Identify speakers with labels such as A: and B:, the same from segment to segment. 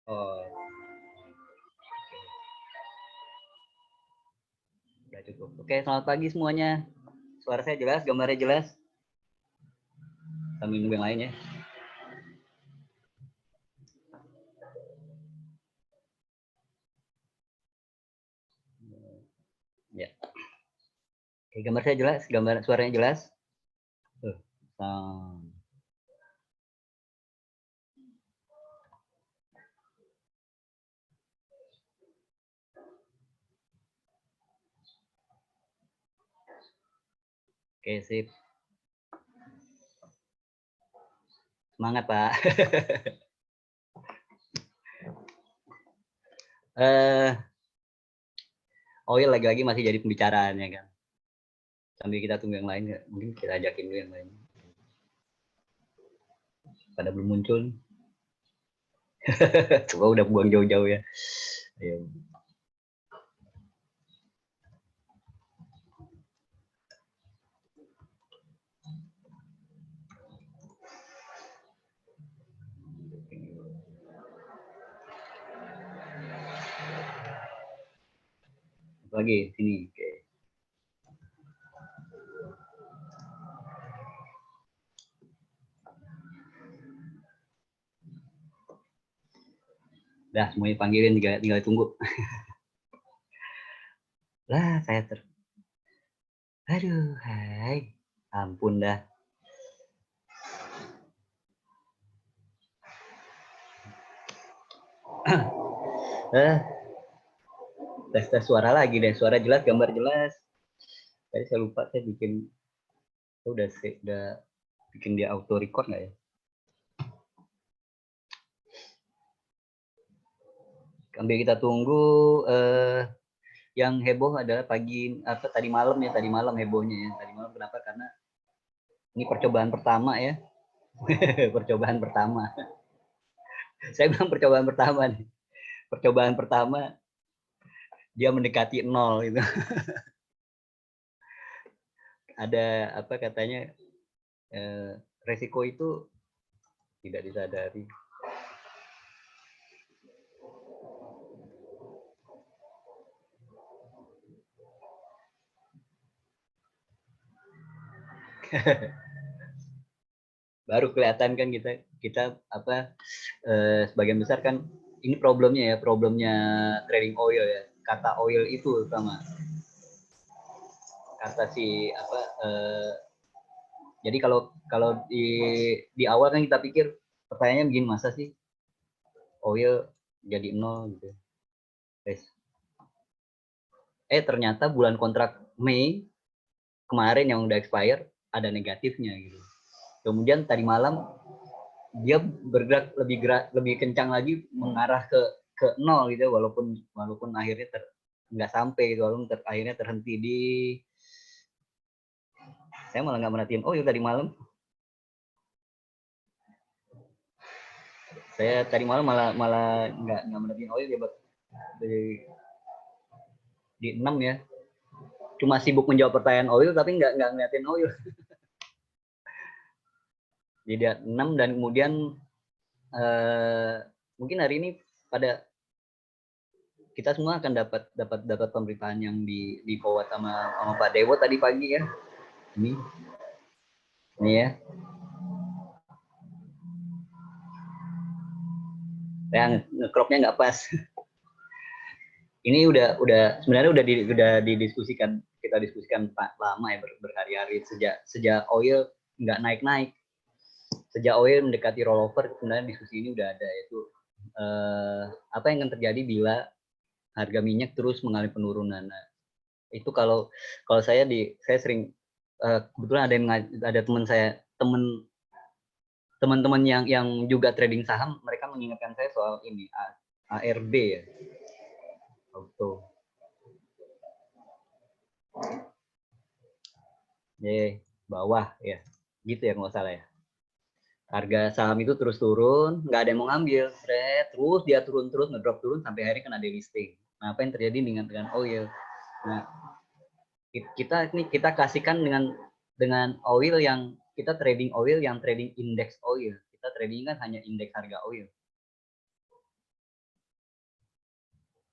A: Oh, udah cukup. Oke, selamat pagi semuanya. Suara saya jelas, gambarnya jelas. Sambil nunggu yang lain ya. Ya. Oke, gambar saya jelas, gambar suaranya jelas. Oke, sip. Semangat, Pak. Oil lagi-lagi masih jadi pembicaraan ya kan. Sambil kita tunggu yang lain, mungkin kita ajakin dulu yang lain. Pada belum muncul. Coba udah buang jauh-jauh ya. Ayo. Lagi sini. Oke. Dah semuanya panggilin, tinggal tunggu. Lah saya aduh, hai. Ampun dah. Tes suara lagi deh, suara jelas, gambar jelas. Tadi saya lupa, saya bikin, udah bikin dia auto record nggak ya? Sambil kita tunggu, yang heboh adalah tadi malam hebohnya ya. Tadi malam kenapa? Karena ini percobaan pertama ya. Percobaan pertama. Saya bilang percobaan pertama nih. Percobaan pertama dia mendekati 0 gitu. Ada apa katanya, resiko itu tidak disadari. Baru kelihatan kan kita apa, sebagian besar kan ini problemnya trading oil ya. Kata oil itu sama kata si apa, jadi kalau di awal kan kita pikir pertanyaannya begini, masa sih oil jadi 0 gitu. Ternyata bulan kontrak Mei kemarin yang udah expire ada negatifnya gitu. Kemudian tadi malam dia bergerak lebih kencang lagi mengarah ke 0 gitu, walaupun akhirnya nggak sampai gitu, walaupun akhirnya terhenti di, saya malah nggak merhatiin oil tadi malam. Saya tadi malam malah nggak merhatiin oil, dia di 6 ya. Cuma sibuk menjawab pertanyaan oil tapi nggak ngeliatin oil. Jadi 6 dan kemudian mungkin hari ini pada kita semua akan dapat pemberitaan yang di forward sama Pak Dewo tadi pagi ya. Ini ya. Yang ngecropnya nggak pas. Ini sebenarnya udah didiskusikan, kita diskusikan lama ya, berhari-hari sejak oil nggak naik-naik. sejak oil mendekati rollover sebenarnya diskusi ini udah ada, yaitu apa yang akan terjadi bila harga minyak terus mengalami penurunan. Nah, itu kalau saya sering kebetulan ada teman saya, teman-teman yang juga trading saham, mereka mengingatkan saya soal ini ARB ya, auto. Bawah ya, gitu ya nggak salah ya. Harga saham itu terus turun, nggak ada yang mau ngambil, terus dia turun ngedrop turun sampai akhirnya kena delisting. Nah, apa yang terjadi dengan oil? Nah, kita kasihkan dengan oil yang kita trading oil yang trading indeks oil. Kita trading kan hanya indeks harga oil.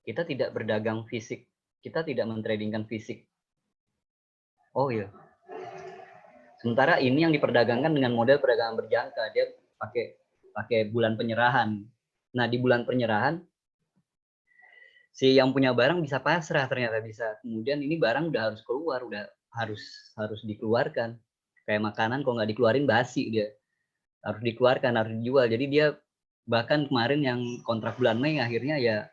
A: Kita tidak berdagang fisik, kita tidak mentradingkan fisik oil. Sementara ini yang diperdagangkan dengan model perdagangan berjangka, dia pakai bulan penyerahan. Nah, di bulan penyerahan si yang punya barang bisa pasrah, ternyata bisa. Kemudian ini barang udah harus keluar, udah harus dikeluarkan. Kayak makanan kalau nggak dikeluarin basi dia. Harus dikeluarkan, harus dijual. Jadi dia bahkan kemarin yang kontrak bulan Mei akhirnya ya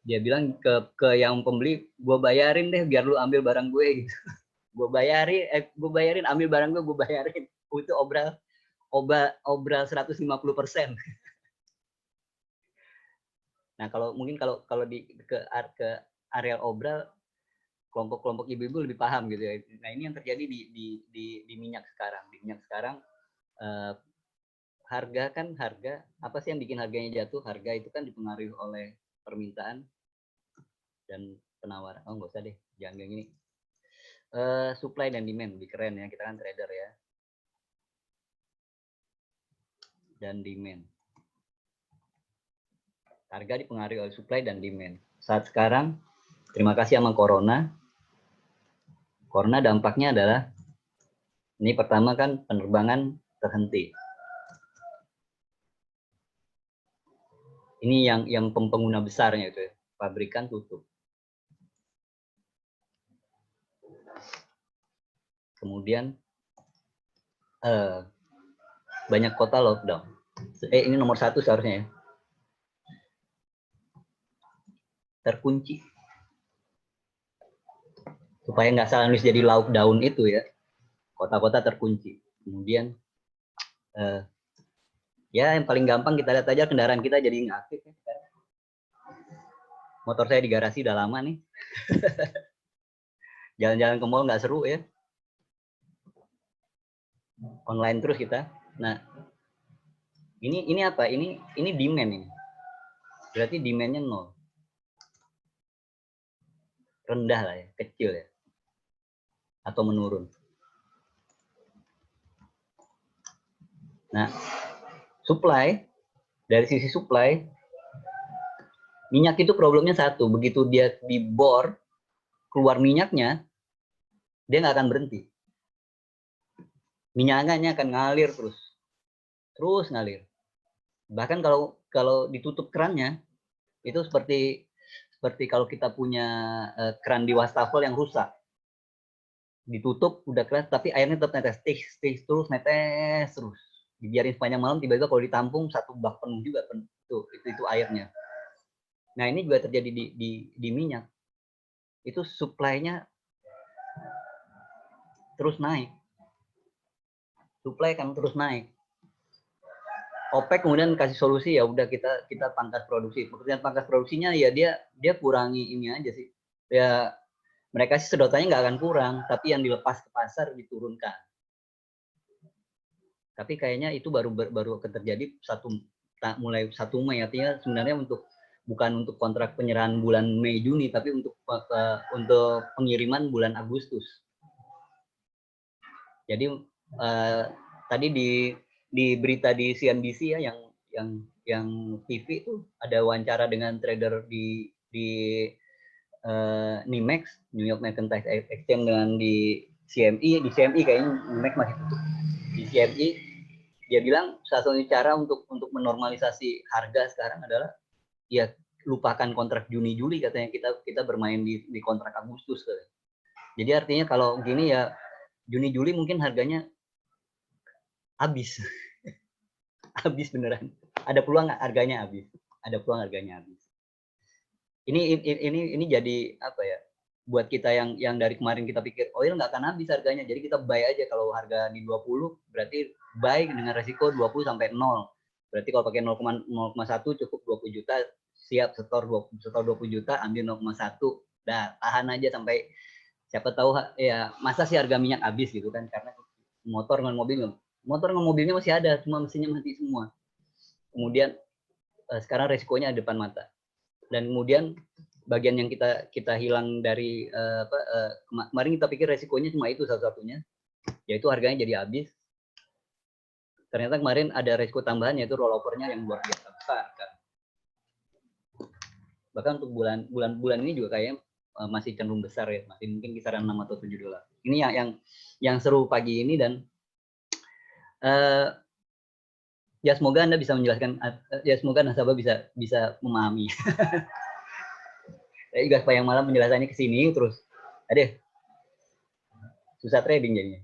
A: dia bilang ke yang pembeli, gue bayarin deh biar lu ambil barang gue gitu. gue bayarin, ambil barang gue bayarin. Itu obral 150%. Nah, mungkin kalau ke area obral, kelompok-kelompok ibu-ibu lebih paham gitu ya. Nah, ini yang terjadi di minyak sekarang. Di minyak sekarang harga apa sih yang bikin harganya jatuh? Harga itu kan dipengaruhi oleh permintaan dan penawaran. Oh, nggak usah deh, jangan kayak gini. Supply dan demand lebih keren ya, kita kan trader ya. Dan demand. Harga dipengaruhi oleh supply dan demand. Saat sekarang, terima kasih sama corona. Corona dampaknya adalah, ini pertama kan penerbangan terhenti. Ini yang pengguna besarnya itu ya, pabrikan tutup. Kemudian banyak kota lockdown. Ini nomor 1 seharusnya ya. Terkunci. Supaya nggak salah nulis jadi lockdown itu ya. Kota-kota terkunci. Kemudian ya yang paling gampang kita lihat aja kendaraan kita jadi nggak aktif ya. Motor saya di garasi udah lama nih. Jalan-jalan ke mall nggak seru ya. Online terus kita. Nah, ini apa? Ini demand ini. Berarti demandnya 0. Rendah lah ya, kecil ya. Atau menurun. Nah, supply, dari sisi supply, minyak itu problemnya satu. Begitu dia dibor, keluar minyaknya, dia nggak akan berhenti. Minyaknya akan ngalir terus ngalir. Bahkan kalau ditutup kerannya, itu seperti kalau kita punya keran di wastafel yang rusak, ditutup udah keras tapi airnya tetap netes terus dibiarin sepanjang malam, tiba-tiba kalau ditampung 1 bak penuh juga itu airnya. Nah, ini juga terjadi di minyak. Itu supply-nya terus naik. Supply kan terus naik. OPEC kemudian kasih solusi, ya udah kita pangkas produksi. Pekerjaan pangkas produksinya ya dia kurangi ini aja sih. Ya mereka sih sedotannya nggak akan kurang, tapi yang dilepas ke pasar diturunkan. Tapi kayaknya itu baru akan terjadi mulai 1 Mei, artinya sebenarnya bukan untuk kontrak penyerahan bulan Mei Juni, tapi untuk pengiriman bulan Agustus. Jadi tadi di berita di CNBC ya yang TV itu ada wawancara dengan trader di NYMEX, New York Mercantile Exchange, dengan di CME kayaknya NYMEX masih tutup. Di CME dia bilang salah satu cara untuk menormalisasi harga sekarang adalah ya lupakan kontrak Juni Juli, katanya, kita bermain di kontrak Agustus. Jadi artinya kalau gini ya Juni Juli mungkin harganya habis. habis beneran. Ada peluang harganya habis. Ada peluang harganya habis. Ini jadi apa ya? Buat kita yang dari kemarin kita pikir oil nggak akan habis harganya. Jadi kita buy aja kalau harga di 20 berarti buy dengan resiko 20 sampai 0. Berarti kalau pakai 0,1 cukup 20 juta, siap setor 20 juta, ambil 0,1. Nah, tahan aja sampai siapa tahu ya, masa sih harga minyak habis gitu kan, karena motor dengan mobilnya masih ada, cuma mesinnya mati semua. Kemudian sekarang resikonya ada depan mata. Dan kemudian bagian yang kita hilang dari kemarin kita pikir resikonya cuma itu satu-satunya, yaitu harganya jadi habis. Ternyata kemarin ada resiko tambahan, yaitu rollovernya yang luar biasa besar kan. Bahkan untuk bulan ini juga kayaknya masih cenderung besar ya, masih mungkin kisaran 6 atau 7 dolar. Ini yang seru pagi ini, dan ya semoga Anda bisa menjelaskan, ya semoga nasabah bisa memahami. Saya juga sepanjang malam penjelasannya ke sini terus, aduh, susah trading jadinya.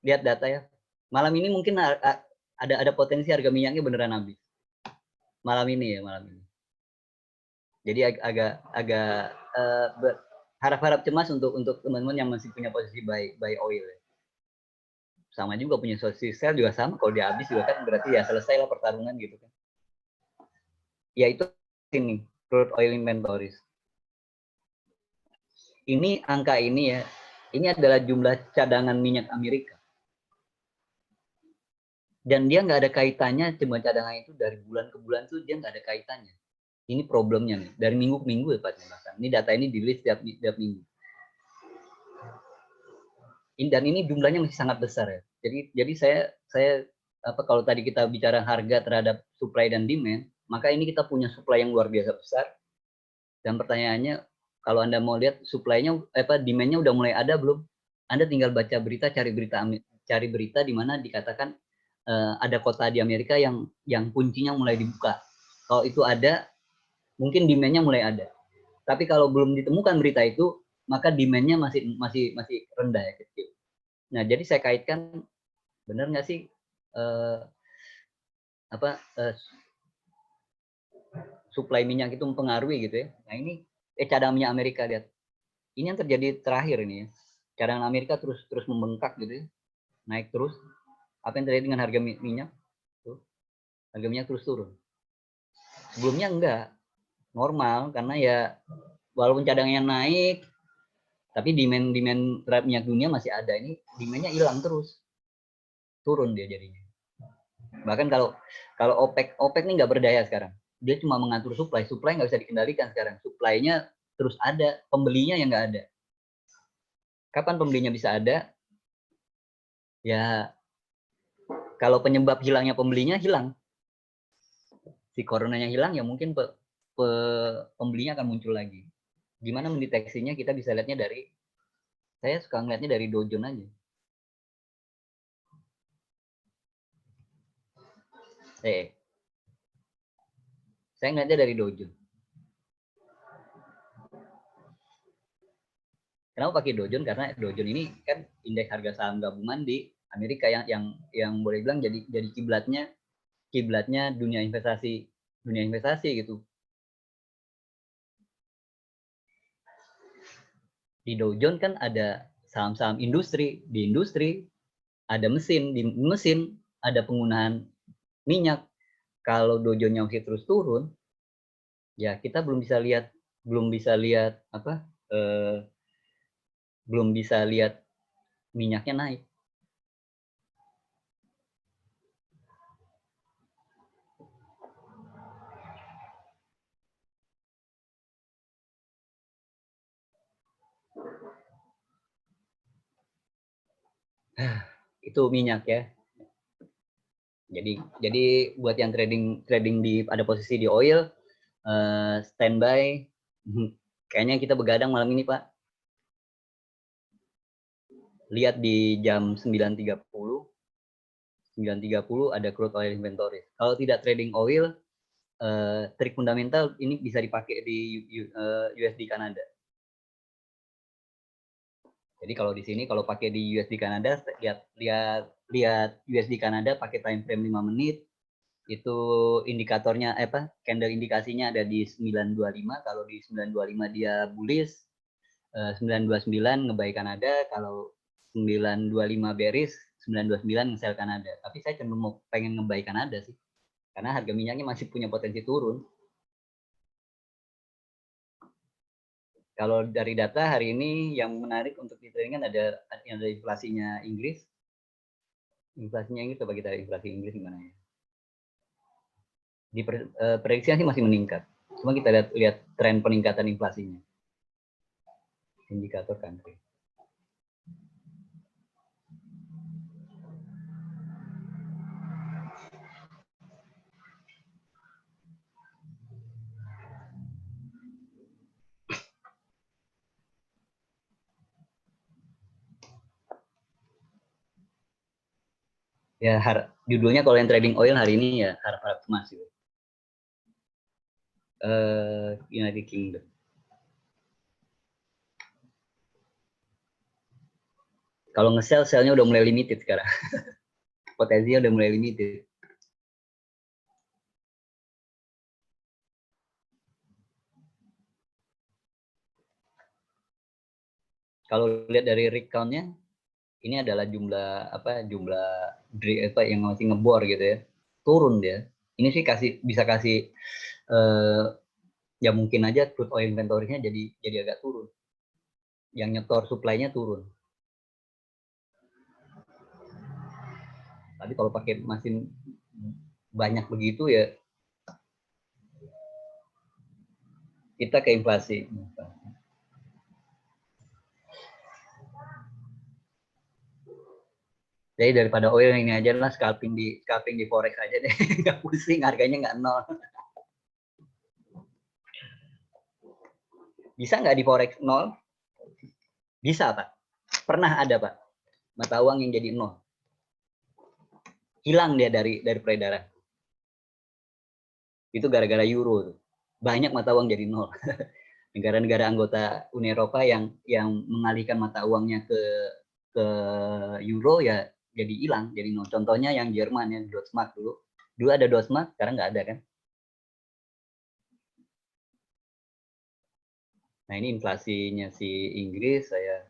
A: Lihat data ya. Malam ini mungkin ada potensi harga minyaknya beneran habis. Malam ini. Jadi agak harap-harap cemas untuk teman-teman yang masih punya posisi buy oil. Sama juga punya posisi sell juga sama, kalau dia habis juga kan berarti ya selesai lah pertarungan gitu kan. Ya itu ini crude oil inventories. Ini angka ini ya, ini adalah jumlah cadangan minyak Amerika. Dan dia nggak ada kaitannya, cuma cadangan itu dari bulan ke bulan tuh dia nggak ada kaitannya. Ini problemnya nih, dari minggu ke minggu ya Pak. Ini data ini dirilis tiap minggu. Dan ini jumlahnya masih sangat besar ya. Jadi saya kalau tadi kita bicara harga terhadap supply dan demand, maka ini kita punya supply yang luar biasa besar. Dan pertanyaannya, kalau Anda mau lihat supply-nya demand-nya udah mulai ada belum? Anda tinggal baca berita, cari berita di mana dikatakan ada kota di Amerika yang kuncinya mulai dibuka. Kalau itu ada, mungkin demand-nya mulai ada. Tapi kalau belum ditemukan berita itu, maka demand-nya masih rendah ya, kecil. Nah, jadi saya kaitkan, benar nggak sih supply minyak itu mempengaruhi gitu ya. Nah ini cadangan minyak Amerika, lihat. Ini yang terjadi terakhir ini ya. Cadangan Amerika terus membengkak gitu ya. Naik terus. Apa yang terjadi dengan harga minyak? Tuh. Harga minyak terus turun. Sebelumnya enggak. Normal, karena ya walaupun cadangannya naik, tapi demand terhadap minyak dunia masih ada. Ini demand-nya hilang terus. Turun dia jadinya. Bahkan kalau OPEC ini nggak berdaya sekarang. Dia cuma mengatur supply nggak bisa dikendalikan sekarang. Supply-nya terus ada, pembelinya yang nggak ada. Kapan pembelinya bisa ada? Ya, kalau penyebab hilangnya pembelinya hilang. Si coronanya hilang, ya mungkin pembelinya akan muncul lagi. Gimana mendeteksinya? Kita bisa lihatnya dari, saya suka ngeliatnya dari Dow Jones aja. Saya ngeliatnya dari Dow Jones. Kenapa pakai Dow Jones? Karena Dow Jones ini kan indeks harga saham gabungan di Amerika yang boleh bilang jadi kiblatnya dunia investasi gitu. Di Dow Jones kan ada saham-saham industri, di industri ada mesin, di mesin ada penggunaan minyak. Kalau Dow Jones-nya masih terus turun, ya kita belum bisa lihat minyaknya naik. Itu minyak ya. Jadi buat yang trading ada posisi di oil, standby. Kayaknya kita begadang malam ini, Pak. Lihat di jam 9.30 ada crude oil inventory. Kalau tidak trading oil, trik fundamental ini bisa dipakai di USD Kanada. Jadi kalau di sini kalau pakai di USD Kanada, lihat USD Kanada pakai time frame 5 menit, itu indikatornya candle indikasinya ada di 925. Kalau di 925 dia bullish, 929 nge-buy Kanada, kalau 925 bearish, 929 nge-sell Kanada. Tapi saya cenderung pengen nge-buy Kanada sih, karena harga minyaknya masih punya potensi turun. Kalau dari data hari ini yang menarik untuk ditrading kan ada inflasinya Inggris. Inflasinya Inggris, coba kita lihat inflasi Inggris gimana ya. Di prediksinya sih masih meningkat. Cuma kita lihat tren peningkatan inflasinya. Indikator country. Ya, judulnya kalau yang trading oil hari ini ya harap-harap emas gitu. United Kingdom. Kalau nge-sell, sell-nya udah mulai limited sekarang. Potensinya udah mulai limited. Kalau lihat dari rig count-nya, ini adalah jumlah yang masih ngebor gitu ya. Turun dia. Ini sih bisa kasih ya mungkin aja crude oil inventory-nya jadi agak turun. Yang nyetor supply-nya turun. Tapi kalau pakai mesin banyak begitu ya kita ke inflasi. Jadi daripada oil ini aja lah, scalping di forex aja deh, nggak pusing, harganya nggak nol. Bisa nggak di forex nol? Bisa Pak. Pernah ada Pak, mata uang yang jadi nol. Hilang dia dari peredaran. Itu gara-gara euro tuh. Banyak mata uang jadi nol. Negara-negara anggota Uni Eropa yang mengalihkan mata uangnya ke euro ya jadi hilang, jadi nol. Contohnya yang Jerman ya, Deutschmark dulu. Dulu ada Deutschmark, sekarang nggak ada kan. Nah ini inflasinya si Inggris, saya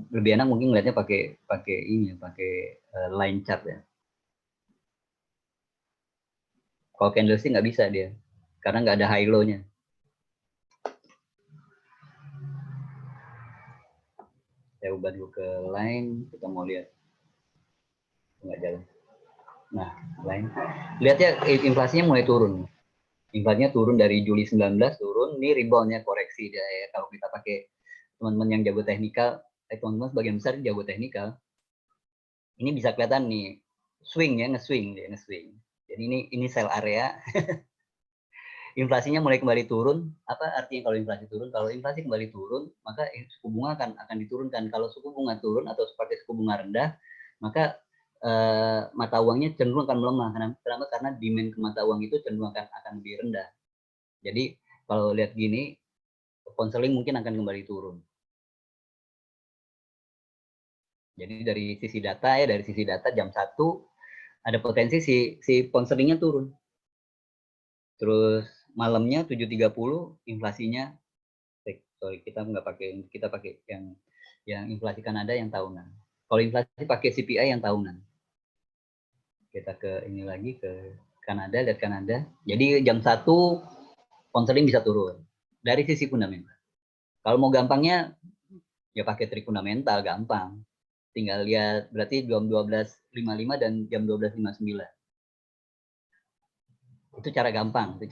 A: lebih enak mungkin ngeliatnya pakai ini, pakai line chart ya. Kalau candlestick nggak bisa dia, karena nggak ada high low-nya. Saya ubah dulu ke line, kita mau lihat nggak jalan. Nah, line, lihat ya inflasinya mulai turun. Inflasinya turun dari Juli 19 turun, ini reboundnya koreksi dia ya. Kalau kita pakai teman-teman yang jago teknikal, teman-teman sebagian besar jago teknikal, ini bisa kelihatan nih swing ya, nge-swing. Jadi ini sell area. Inflasinya mulai kembali turun. Apa artinya kalau inflasi turun? Kalau inflasi kembali turun, maka suku bunga akan diturunkan. Kalau suku bunga turun atau seperti suku bunga rendah, maka mata uangnya cenderung akan melemah. Kenapa? Karena demand ke mata uang itu cenderung akan lebih rendah. Jadi kalau lihat gini, pound sterling mungkin akan kembali turun. Jadi dari sisi data jam 1 ada potensi si pound sterlingnya turun. Terus malamnya 7.30 inflasinya, sorry kita pakai yang inflasi Kanada yang tahunan. Kalau inflasi pakai CPI yang tahunan. Kita ke ini lagi ke Kanada, lihat Kanada. Jadi jam 1 pound sterling bisa turun dari sisi fundamental. Kalau mau gampangnya ya pakai trik fundamental, gampang. Tinggal lihat berarti jam 12.55 dan jam 12.59. Itu cara gampang.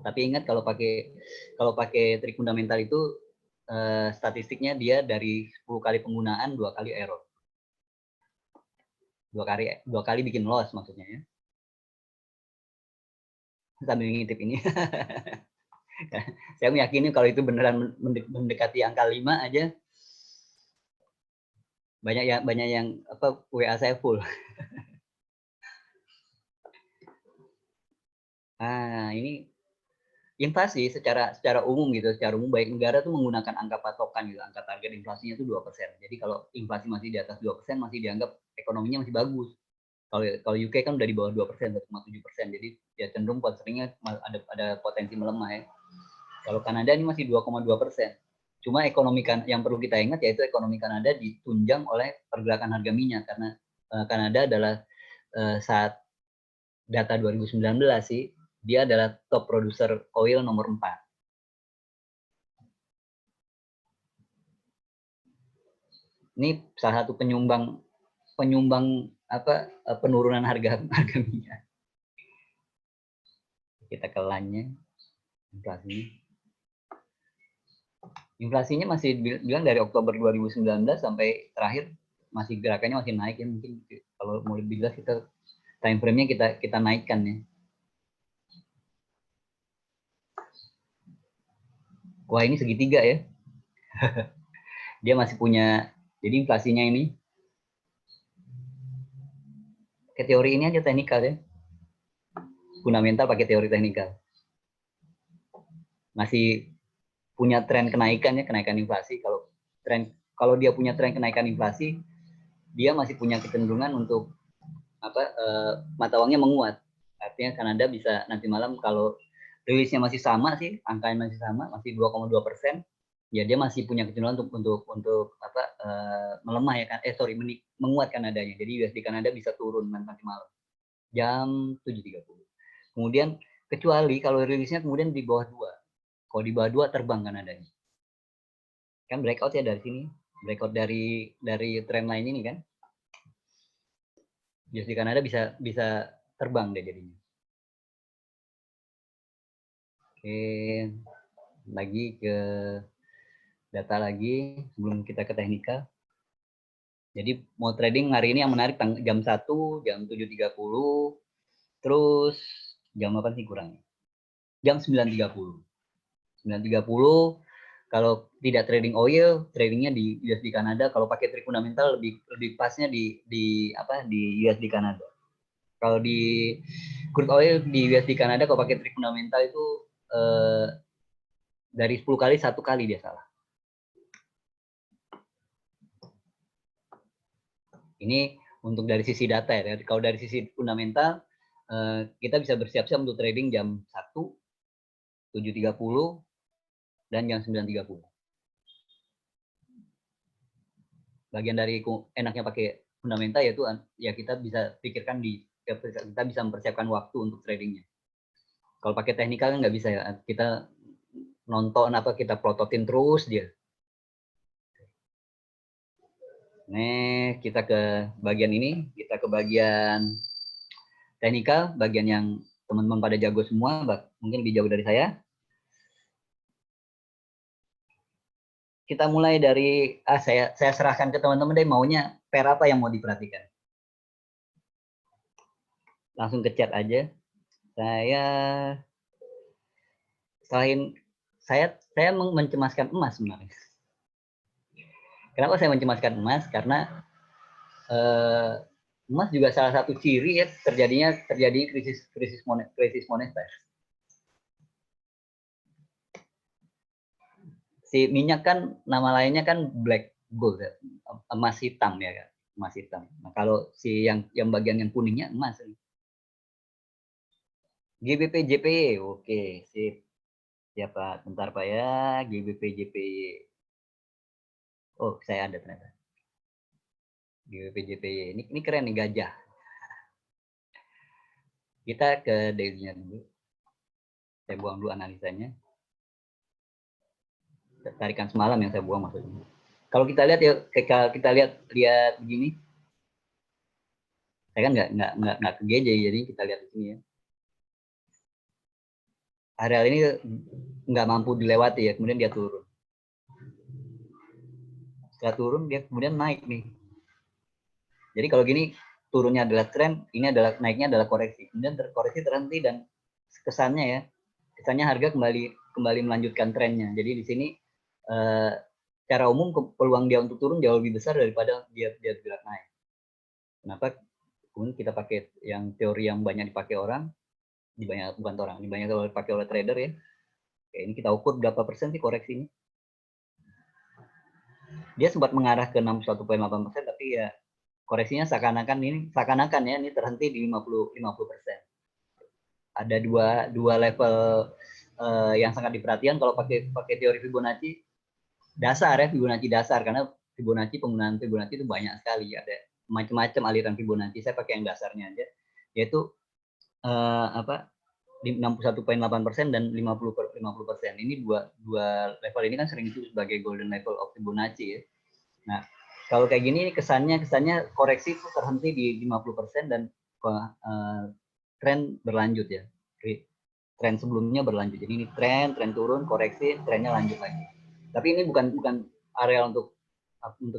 A: Tapi ingat kalau pakai trik fundamental itu statistiknya dia dari 10 kali penggunaan 2 kali error. 2 kali bikin loss maksudnya ya. Sambil ngintip ini. Saya meyakini kalau itu beneran mendekati angka 5 aja, banyak yang WA saya full. Ini inflasi secara umum gitu, secara umum baik negara tuh menggunakan angka patokan gitu, angka target inflasinya itu 2%. Jadi kalau inflasi masih di atas 2% masih dianggap ekonominya masih bagus. Kalau UK kan udah di bawah 2%, 1,7%. Jadi ya cenderung seringnya ada potensi melemah ya. Kalau Kanada ini masih 2,2%. Cuma ekonomi yang perlu kita ingat yaitu ekonomi Kanada ditunjang oleh pergerakan harga minyak karena Kanada adalah saat data 2019 sih dia adalah top producer oil nomor 4. Ini salah satu penyumbang penurunan harga minyak. Kita ke lainnya, inflasinya masih bilang dari Oktober 2019 sampai terakhir masih gerakannya masih naik ya, mungkin kalau mau lebih jelas kita time frame-nya kita naikkan ya. Wah ini segitiga ya. Dia masih punya, jadi inflasinya ini ke teori ini aja teknikal ya. Fundamental pakai teori teknikal. Masih punya tren kenaikan ya, kenaikan inflasi. Kalau dia punya tren kenaikan inflasi, dia masih punya kecenderungan untuk mata uangnya menguat. Artinya Kanada bisa nanti malam kalau rilisnya masih sama sih, angkanya masih sama, masih 2,2%, ya dia masih punya kecenderungan untuk melemah ya kan, menguat Kanadanya. Jadi USD Kanada bisa turun nanti malam jam 7.30. Kemudian kecuali kalau rilisnya kemudian di bawah 2. Kalau di bawah 2 terbang Kanadanya. Kan breakout ya dari sini, breakout dari trend line ini kan. USD Kanada bisa terbang deh jadinya. Oke, lagi ke data lagi sebelum kita ke teknikal. Jadi mau trading hari ini yang menarik jam 1, jam 7.30, terus jam apa sih kurangnya? Jam 9.30. 9.30 kalau tidak trading oil, tradingnya di USD Kanada. Kalau pakai trik fundamental lebih pasnya di USD Kanada. Kalau di crude oil di USD Kanada kalau pakai trik fundamental itu dari 10 kali 1 kali dia salah. Ini untuk dari sisi data ya. Kalau dari sisi fundamental kita bisa bersiap-siap untuk trading jam 1, 7.30 dan jam 9.30. Bagian dari enaknya pakai fundamental yaitu ya kita bisa pikirkan kita bisa mempersiapkan waktu untuk tradingnya. Kalau pakai teknikal kan nggak bisa ya, kita nonton kita plototin terus dia. Nih kita ke bagian ini, kita ke bagian teknikal, bagian yang teman-teman pada jago semua, mungkin lebih jago dari saya. Kita mulai dari saya serahkan ke teman-teman deh maunya pair apa yang mau diperhatikan. Langsung ke chat aja. Saya mencemaskan emas sebenarnya. Kenapa saya mencemaskan emas? Karena emas juga salah satu ciri ya terjadi krisis moneter. Si minyak kan nama lainnya kan black gold ya, emas hitam ya kan, emas hitam. Nah, kalau si yang bagian yang kuningnya emas. GBP JPY, oke, sip. Ya Pak, bentar Pak ya, GBP JPY. Oh, saya ada ternyata. GBP JPY, ini keren nih gajah. Kita ke daily-nya dulu. Saya buang dulu analisanya. Tarikan semalam yang saya buang maksudnya. Kalau kita lihat ya, kita lihat begini. Saya kan nggak ke GJ, jadi kita lihat di sini ya. Areal ini nggak mampu dilewati ya, kemudian dia turun. Setelah turun dia kemudian naik nih. Jadi kalau gini turunnya adalah tren, naiknya adalah koreksi. Kemudian koreksi terhenti dan kesannya harga kembali melanjutkan trennya. Jadi di sini secara umum peluang dia untuk turun jauh lebih besar daripada dia bergerak naik. Kenapa? Kemudian kita pakai yang teori yang banyak dipakai orang, dibanyak dipakai oleh trader ya. Oke, ini kita ukur berapa persen sih koreksi ini. Dia sempat mengarah ke 61,8%, tapi ya koreksinya seakan-akan ya ini terhenti di 50%. Ada dua level yang sangat diperhatikan kalau pakai teori Fibonacci dasar ya, Fibonacci dasar, karena penggunaan Fibonacci itu banyak sekali, ada macam-macam aliran Fibonacci. Saya pakai yang dasarnya aja, yaitu di 61,8% dan 50%. Ini dua level ini kan sering disebut sebagai golden level of Fibonacci ya. Nah, kalau kayak gini kesannya koreksi itu terhenti di 50% dan tren berlanjut ya. Tren sebelumnya berlanjut. Jadi ini tren turun, koreksi, trennya lanjut lagi. Tapi ini bukan area untuk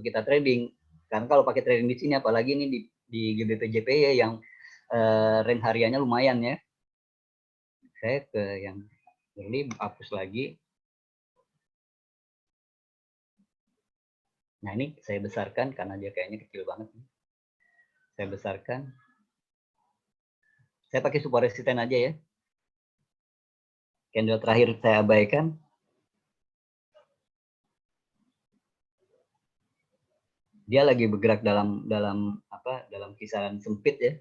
A: kita trading. Karena kalau pakai trading di sini, apalagi ini di GBP/JPY yang range hariannya lumayan ya. Saya ke yang ini hapus lagi. Nah, ini saya besarkan karena dia kayaknya kecil banget. Saya besarkan. Saya pakai support resisten aja ya. Candle terakhir saya abaikan. Dia lagi bergerak dalam kisaran sempit ya.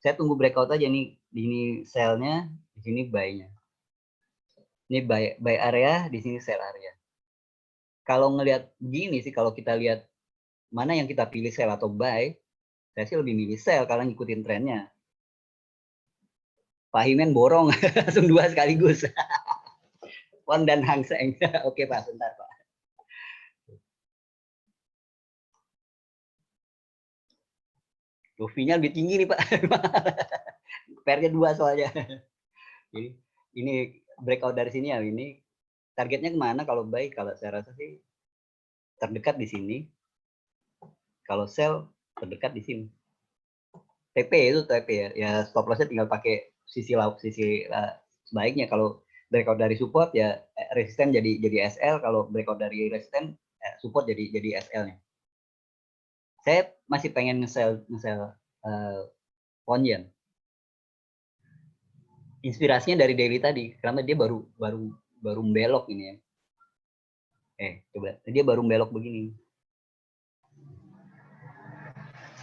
A: Saya tunggu breakout aja nih. Ini sell-nya, di sini buy-nya. Ini buy area, di sini sell area. Kalau ngelihat begini sih, kalau kita lihat mana yang kita pilih sell atau buy, saya sih lebih milih sell karena ngikutin trennya. Pak Himen borong langsung dua sekaligus. Won dan Hang Seng. Oke Pak, sebentar Pak. Fee-nya lebih tinggi nih Pak. PR-nya 2 soalnya. Jadi ini breakout dari sini ya, ini targetnya kemana kalau buy? Kalau saya rasa sih terdekat di sini. Kalau sell terdekat di sini. TP itu TP ya. Ya stop lossnya tinggal pakai sisi sebaiknya. Kalau breakout dari support ya resisten jadi SL, kalau breakout dari resisten support jadi SL-nya. Saya masih pengen nge-sell Ponjen. Inspirasinya dari daily tadi, karena dia baru belok ini ya. Coba dia baru belok begini.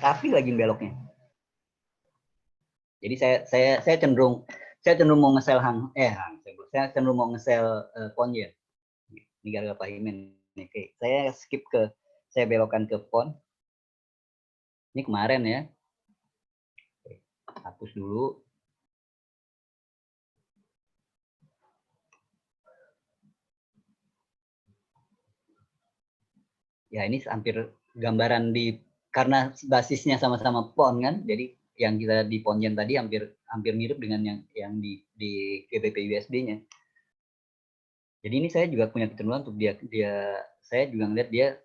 A: Tapi lagi beloknya. Jadi saya cenderung mau nge-sell saya cenderung mau nge-sell Ponjen. Ini gara-gara Pak Himen. Oke, saya skip saya belokkan ke Pon. Ini kemarin ya. Hapus dulu. Ya ini hampir gambaran karena basisnya sama-sama Pon kan, jadi yang kita di Ponjen tadi hampir mirip dengan yang di GBP USD-nya. Jadi ini saya juga punya kecenderungan untuk saya juga ngeliat dia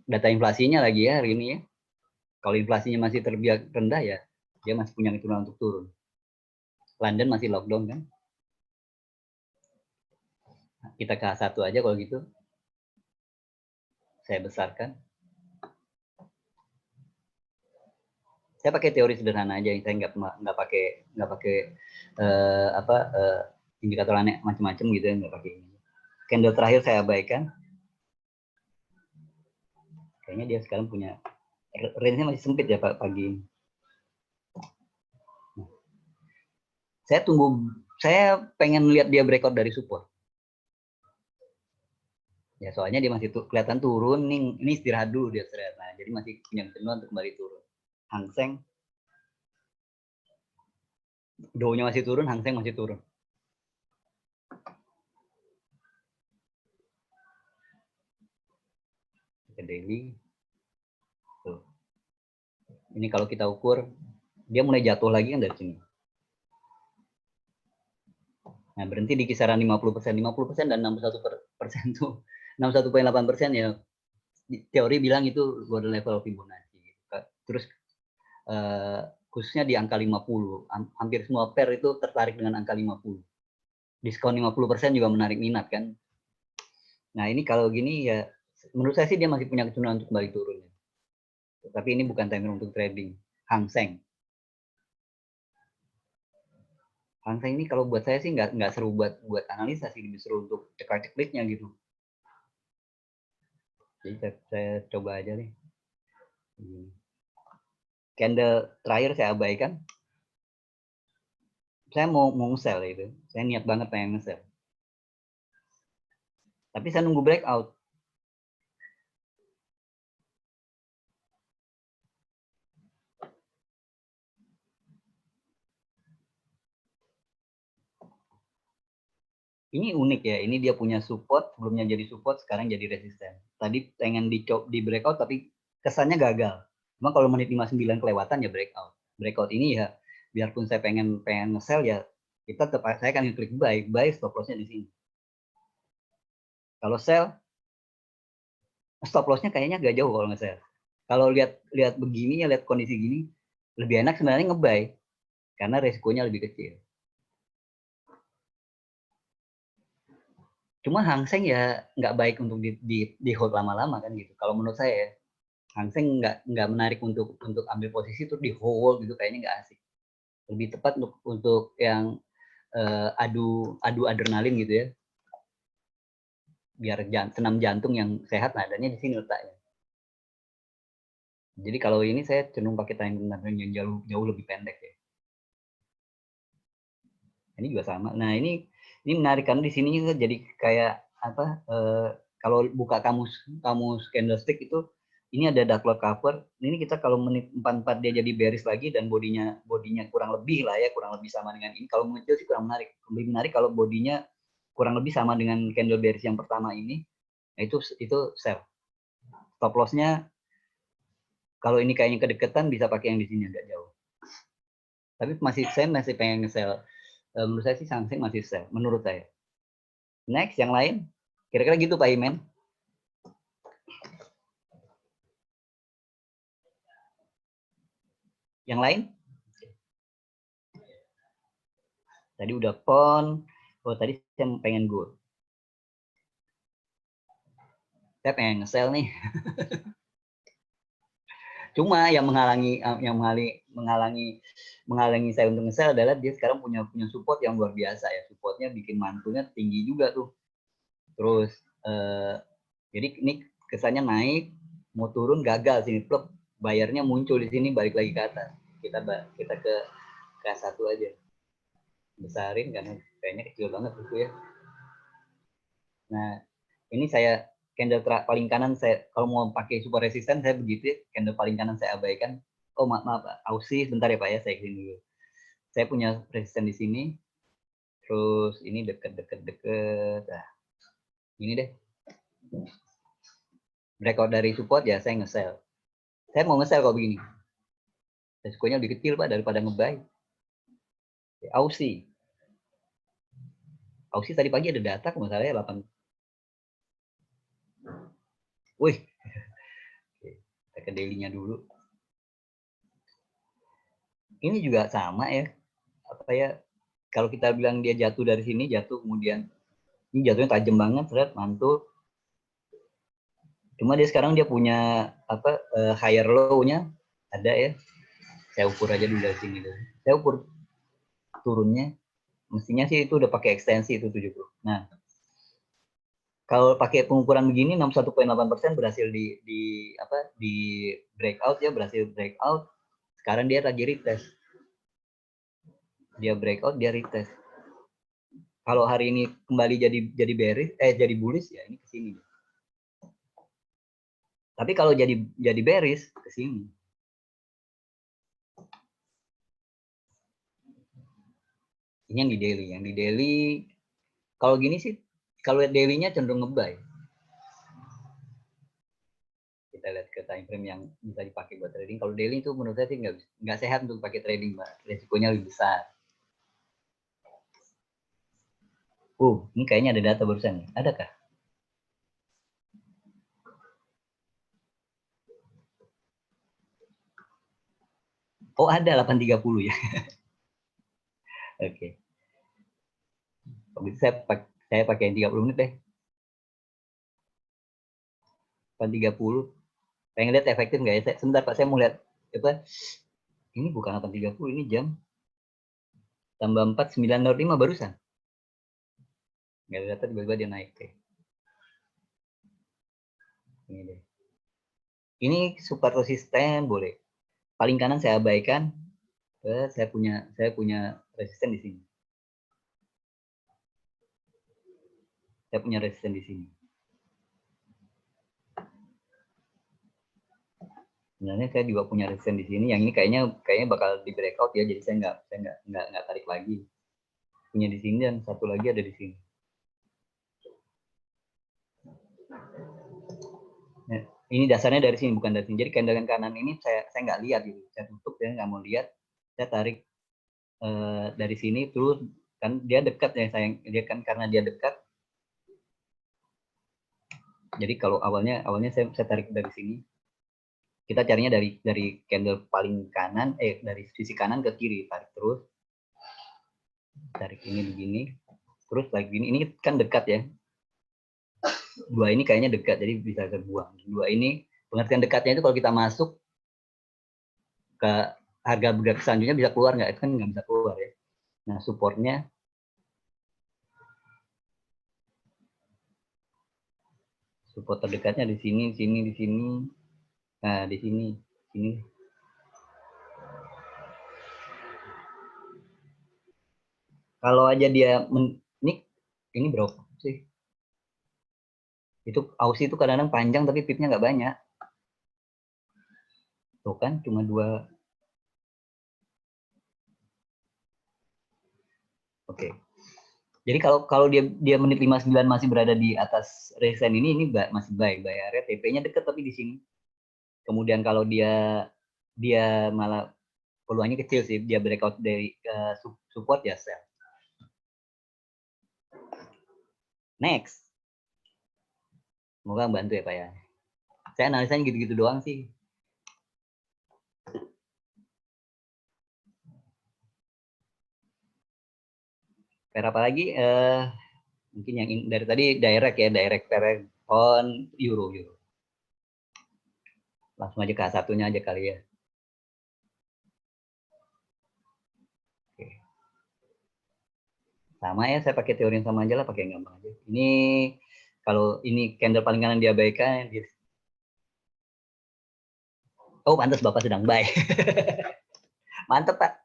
A: data inflasinya lagi ya hari ini ya. Kalau inflasinya masih terbiak rendah ya, dia masih punya kecenderungan untuk turun. London masih lockdown kan. Kita ke H1 aja kalau gitu. Saya besarkan. Saya pakai teori sederhana aja, saya nggak pakai indikator aneh macam-macam gitu ya, nggak pakai ini. Candle terakhir saya abaikan. Kayaknya dia sekarang punya range-nya masih sempit ya Pak pagi ini. Saya pengen lihat dia breakout dari support. Ya soalnya dia masih kelihatan turun, ini istirahat dulu dia istirahat. Nah, jadi masih punya kecenderungan untuk kembali turun. Hang Seng Dow-nya masih turun, Hang Seng masih turun. Ke daily. Tuh. Ini kalau kita ukur, dia mulai jatuh lagi kan dari sini. Nah, berhenti di kisaran 50%, 50% dan 61% tuh. 61,8% ya. Teori bilang itu golden level Fibonacci. Terus khususnya di angka 50. Hampir semua pair itu tertarik dengan angka 50. Diskon 50% juga menarik minat kan. Nah, ini kalau gini ya menurut saya sih dia masih punya kecenderungan untuk kembali turun. Tapi ini bukan timer untuk trading. Hang Seng Hang Seng ini kalau buat saya sih nggak seru buat analisa sih, lebih seru untuk ceklik-cekliknya gitu. Jadi saya coba aja nih. Candle terakhir saya abaikan. Saya mau sell itu. Saya niat banget pengen sell. Tapi saya nunggu breakout. Ini unik ya, ini dia punya support, sebelumnya jadi support, sekarang jadi resisten. Tadi pengen di breakout, tapi kesannya gagal. Cuma kalau menit 59 kelewatan ya breakout. Breakout ini ya, biarpun saya pengen nge-sell ya, saya akan klik buy stop loss-nya di sini. Kalau sell, stop loss-nya kayaknya agak jauh kalau nge-sell. Kalau lihat begini ya, lihat kondisi gini, lebih enak sebenarnya nge-buy, karena resikonya lebih kecil. Cuma Hang Seng ya nggak baik untuk di hold lama-lama kan gitu. Kalau menurut saya ya, Hang Seng nggak menarik untuk ambil posisi terus di hold gitu, kayaknya nggak asik. Lebih tepat untuk yang adu adrenalin gitu ya. Biar senam jantung yang sehat nadanya di sini letaknya. Jadi kalau ini saya cenderung pakai time yang jauh lebih pendek ya. Ini juga sama. Nah ini menarik karena di sini jadi kayak apa? Kalau buka kamus candlestick itu, ini ada dark cloud cover. Ini kita kalau menit 44 dia jadi bearish lagi dan bodinya kurang lebih lah ya, kurang lebih sama dengan ini. Kalau mengecil sih kurang menarik. Lebih menarik kalau bodinya kurang lebih sama dengan candle bearish yang pertama ini. Nah, itu sell. Stop loss-nya kalau ini kayaknya kedekatan bisa pakai yang di sini agak jauh. Tapi saya masih pengen nge-sell. Menurut saya sih Hang Seng masih sell menurut saya. Next yang lain. Kira-kira gitu Pak Imen. Yang lain? Tadi udah pon. Oh, tadi saya pengen gold. Saya pengen nge-sell nih. Cuma yang menghalangi saya untuk nge-sell adalah dia sekarang punya support yang luar biasa ya. Supportnya bikin mantunya tinggi juga tuh. Terus jadi ini kesannya naik, mau turun gagal sini plop, bayarnya muncul di sini balik lagi ke atas. Kita ke K1 aja. Besarin karena kayaknya kecil banget itu ya. Nah, ini saya candle paling kanan saya kalau mau pakai super resisten saya begitu ya, candle paling kanan saya abaikan. Oh maaf Aussie sebentar ya Pak ya, saya kesini dulu. Saya punya resisten di sini. Terus ini deket. Nah, ini deh. Breakout dari support ya saya nge-sell. Saya mau nge-sell kalau begini. Resikonya lebih kecil Pak daripada nge-buy. Aussie tadi pagi ada data kalau misalnya 8. Wih. Kita ke daily-nya dulu. Ini juga sama ya. Apa ya? Kalau kita bilang dia jatuh dari sini, jatuh kemudian ini jatuhnya tajam banget, mantul. Cuma dia punya apa higher low-nya ada ya. Saya ukur aja dulu dari sini dulu. Saya ukur turunnya. Mestinya sih itu udah pakai ekstensi itu 70. Nah, kalau pakai pengukuran begini 61,8% berhasil di breakout ya, berhasil breakout. Sekarang dia lagi retest. Dia breakout, dia retest. Kalau hari ini kembali jadi bearish, jadi bullish ya ini ke sini. Tapi kalau jadi bearish ke sini. Ini yang di daily kalau gini sih kalau lihat daily-nya cenderung nge-buy. Kita lihat ke time frame yang bisa dipakai buat trading. Kalau daily itu menurut saya sih nggak sehat untuk pakai trading, Mbak. Resikonya lebih besar. Ini kayaknya ada data barusan nih. Adakah? Oh, ada 8.30 ya. Oke. Kalau gitu saya pakai yang 30 menit deh. 8.30. Pengen lihat efektif nggak ya? Sebentar Pak, saya mau lihat apa? Ini bukan 8.30, ini jam tambah 4, 905 barusan. Nggak ada data, tiba-tiba dia naik. Ini deh. Ini super resisten boleh. Paling kanan saya abaikan. Saya punya resisten di sini. Saya punya resisten di sini. Sebenarnya saya juga punya resisten di sini. Yang ini kayaknya bakal di breakout ya. Jadi saya nggak tarik lagi. Punya di sini dan satu lagi ada di sini. Nah, ini dasarnya dari sini bukan dari sini. Jadi candle kanan ini saya nggak lihat gitu. Saya tutup ya, nggak mau lihat. Saya tarik dari sini terus kan dia dekat ya sayang. Dia kan karena dia dekat. Jadi kalau awalnya saya tarik dari sini. Kita carinya dari candle paling kanan, dari sisi kanan ke kiri, tarik terus, tarik ini begini, terus lagi gini, ini kan dekat ya, dua ini kayaknya dekat, jadi bisa terbuang. Dua ini pengertian dekatnya itu kalau kita masuk ke harga bergerak selanjutnya bisa keluar nggak? Itu kan nggak bisa keluar ya. Nah supportnya support terdekatnya di sini, di sini, nah di sini, sini. Kalau aja dia ini berapa sih? Itu Aussie itu kadang-kadang panjang tapi pipnya nggak banyak. Tuh kan cuma 2. Oke. Jadi kalau dia menit 59 masih berada di atas resistance ini masih baik area TP-nya dekat tapi di sini. Kemudian kalau dia malah peluangnya kecil sih, dia breakout dari support ya sell. Next. Semoga bantu ya Pak ya. Saya analisanya gitu-gitu doang sih. Pair apa lagi? Mungkin yang dari tadi direct pair on euro. Langsung aja ke satunya aja kali ya. Oke. Sama ya, saya pakai teori yang sama aja lah, pakai yang gampang aja. Ini kalau ini candle paling kanan diabaikan. Oh, pantas Bapak sedang buy. Mantep Pak.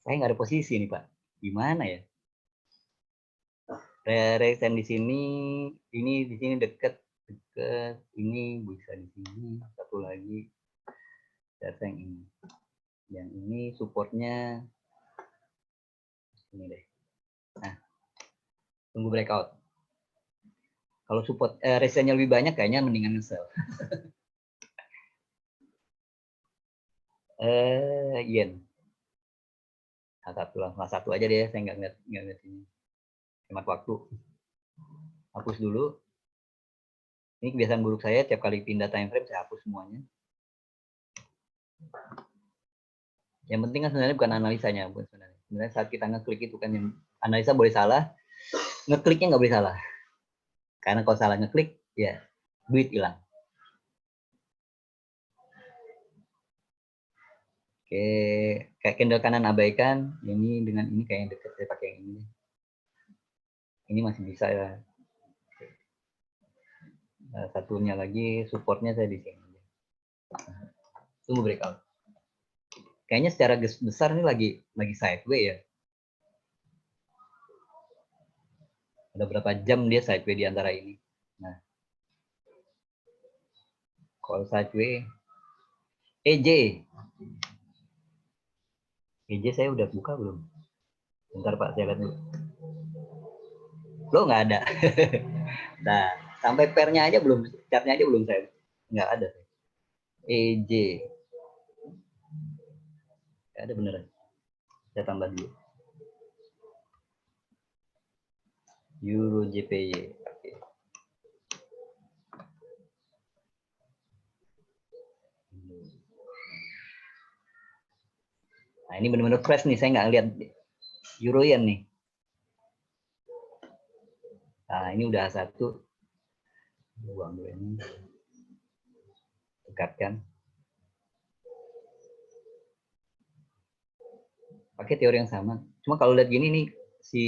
A: Saya nggak ada posisi nih Pak. Gimana ya? Resisten di sini, ini di sini deket, ini bisa di sini, satu lagi, yang ini. Yang ini supportnya ini deh. Nah, tunggu breakout. Kalau support resistennya lebih banyak, kayaknya mendingan sell. Yen. Satu aja deh, saya nggak ngeliat ini. Hemat waktu. Hapus dulu. Ini kebiasaan buruk saya, tiap kali pindah time frame saya hapus semuanya. Yang penting kan sebenarnya bukan analisanya, sebenarnya saat kita ngeklik itu kan yang analisa boleh salah, ngekliknya nggak boleh salah. Karena kalau salah ngeklik, ya duit hilang. Oke, kayak candle kanan abaikan, ini dengan ini kayak yang deket, saya pakai yang ini. Ini masih bisa ya. Satunya lagi supportnya saya di sini. Tunggu breakout. Kayaknya secara besar ini lagi sideways ya. Ada berapa jam dia sideways di antara ini. Nah, kalau sideways, EJ saya udah buka belum? Bentar Pak, saya lihat dulu. Lo nggak ada. Nah, sampai pairnya aja belum, chartnya aja belum saya. Nggak ada. EJ. Nggak ada beneran. Saya tambah dulu. Euro JPY. Nah, ini benar-benar fresh nih, saya nggak lihat Euro Yen nih. Nah, ini udah satu. Buang dulu ini. Dekatkan. pakai teori yang sama. Cuma kalau lihat gini nih, si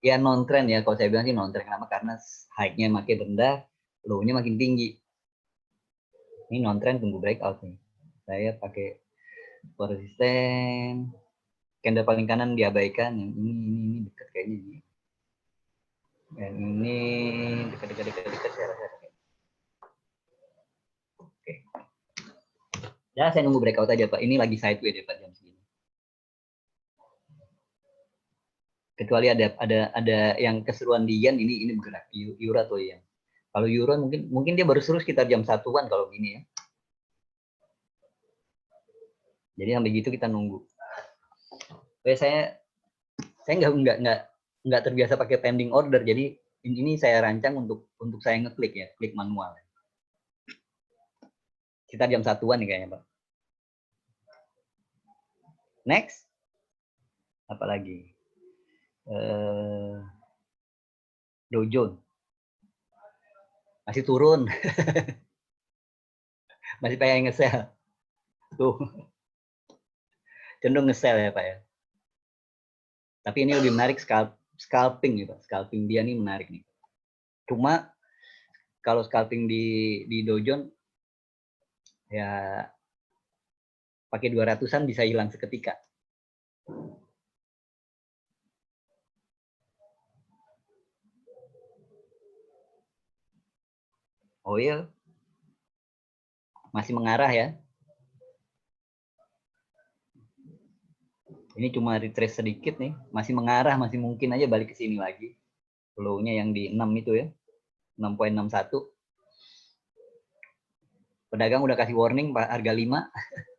A: ya non trend ya, kalau saya bilang sih non trend. Kenapa? Karena high-nya makin rendah, low-nya makin tinggi. Ini non trend, tunggu breakout nih. Saya pakai persisten, candle paling kanan diabaikan, yang ini dekat kayaknya ini. Yang ini dekat saya rasa. Oke. Ya, saya nunggu breakout aja Pak. Ini lagi sideways ya Pak jam segini. Kecuali ada yang keseruan di yen, ini bergerak euro atau yen. Kalau euro mungkin dia baru seru sekitar jam 1-an kalau gini ya. Jadi sampai gitu kita nunggu. Oke, saya nggak terbiasa pakai pending order, jadi ini saya rancang untuk saya ngeklik ya, klik manual. Kita jam 1-an nih kayaknya Pak. Next, apa lagi? Dow Jones masih turun, masih pengen nge-sell. Tuh, cenderung nge-sell ya Pak ya. Tapi ini lebih menarik scalping gitu, scalping dia nih menarik nih. Cuma kalau scalping di Dow Jones ya pakai 200-an bisa hilang seketika. Oh iya, masih mengarah ya. Ini cuma retrace sedikit nih, masih mengarah, masih mungkin aja balik ke sini lagi. Low-nya yang di 6 itu ya, 6.61. Pedagang udah kasih warning Pak, harga 5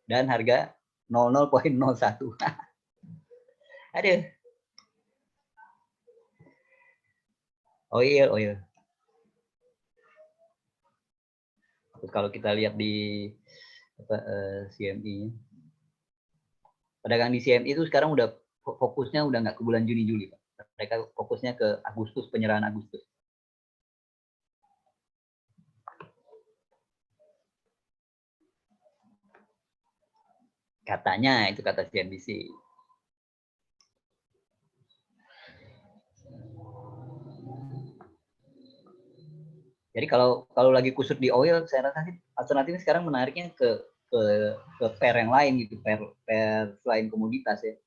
A: dan harga 00.01. Aduh. Oil. Terus kalau kita lihat di CME-nya, pedagang di CME itu sekarang udah fokusnya udah nggak ke bulan Juni Juli Pak. Mereka fokusnya ke Agustus, penyerahan Agustus. Katanya itu kata CNBC. Jadi kalau lagi kusut di oil, saya rasa sih alternatifnya sekarang menariknya ke pair yang lain gitu, pair selain komoditas ya.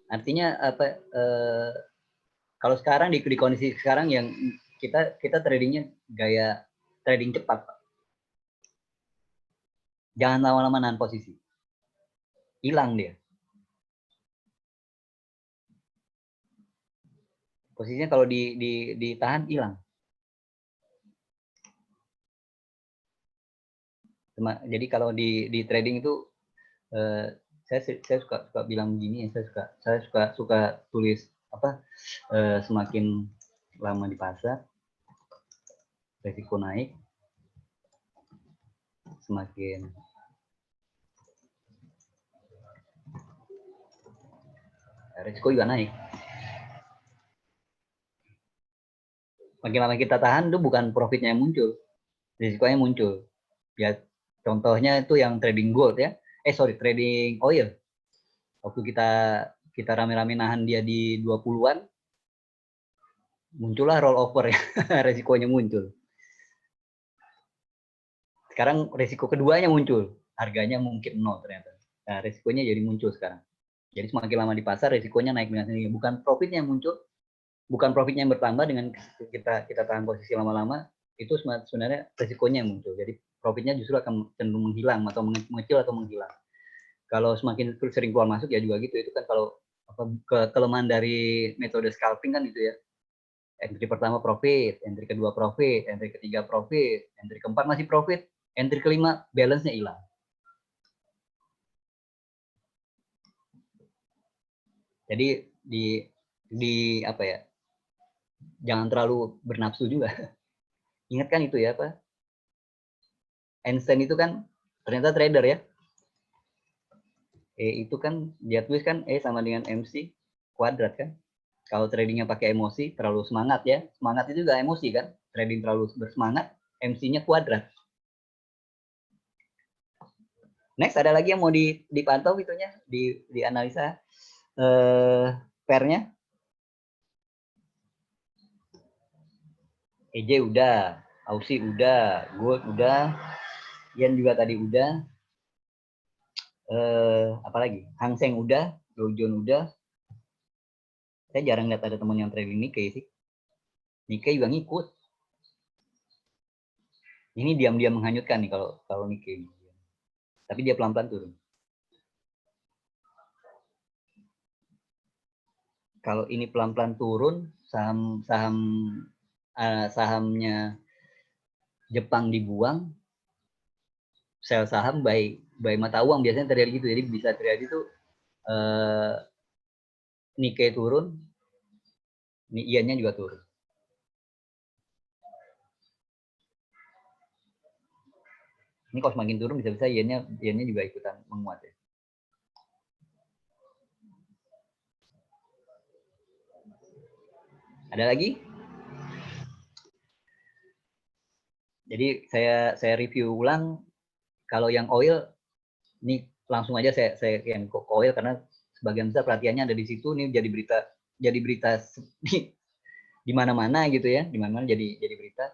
A: Artinya apa? Kalau sekarang di kondisi sekarang yang kita tradingnya gaya trading cepat, Pak. Jangan lama-lama nahan posisi, hilang dia. Posisinya kalau ditahan hilang. Jadi kalau di trading itu saya suka bilang begini ya, saya suka tulis apa, semakin lama di pasar resiko naik, semakin resiko juga naik. Makin lama kita tahan itu bukan profitnya yang muncul, risikonya muncul. Ya contohnya itu yang trading gold ya, trading oil. Waktu kita rame-rame nahan dia di 20-an, muncullah roll over ya, resikonya muncul. Sekarang resiko keduanya muncul, harganya mungkin 0 ternyata. Nah, resikonya jadi muncul sekarang. Jadi semakin lama di pasar, resikonya naik dengan sendirinya. Bukan profitnya yang muncul, bukan profitnya yang bertambah dengan kita tahan posisi lama-lama, itu sebenarnya resikonya yang muncul. Jadi profitnya justru akan cenderung menghilang atau mengecil atau menghilang. Kalau semakin sering keluar masuk ya juga gitu. Itu kan kalau kelemahan dari metode scalping kan itu ya. Entry pertama profit, entry kedua profit, entry ketiga profit, entry keempat masih profit, entry kelima balance-nya hilang. Jadi di apa ya? Jangan terlalu bernafsu juga. Ingat kan itu ya Pak? Einstein itu kan ternyata trader ya. Itu kan dia tulis kan sama dengan MC kuadrat kan. Kalau tradingnya pakai emosi, terlalu semangat ya. Semangat itu juga emosi kan. Trading terlalu bersemangat, MC-nya kuadrat. Next, ada lagi yang mau dipantau itunya, dianalisa pair-nya. EJ udah, Aussie udah, Gold udah, Yen juga tadi udah. Apa lagi? Hang Seng udah, Dow Jones udah. Saya jarang lihat ada teman yang trading Nikkei sih. Nikkei juga ngikut. Ini diam-diam menghanyutkan nih kalau Nikkei. Tapi dia pelan-pelan turun. Kalau ini pelan-pelan turun, sahamnya Jepang dibuang, sell saham by mata uang biasanya terjadi gitu. Jadi bisa terjadi tuh Nikkei turun, Yen-nya juga turun. Ini kalau semakin turun bisa-bisa Yen-nya juga ikutan menguat ya. Ada lagi? Jadi saya review ulang. Kalau yang oil, ini langsung aja saya yang oil karena sebagian besar perhatiannya ada di situ. Ini jadi berita di mana-mana gitu ya, di mana-mana jadi berita.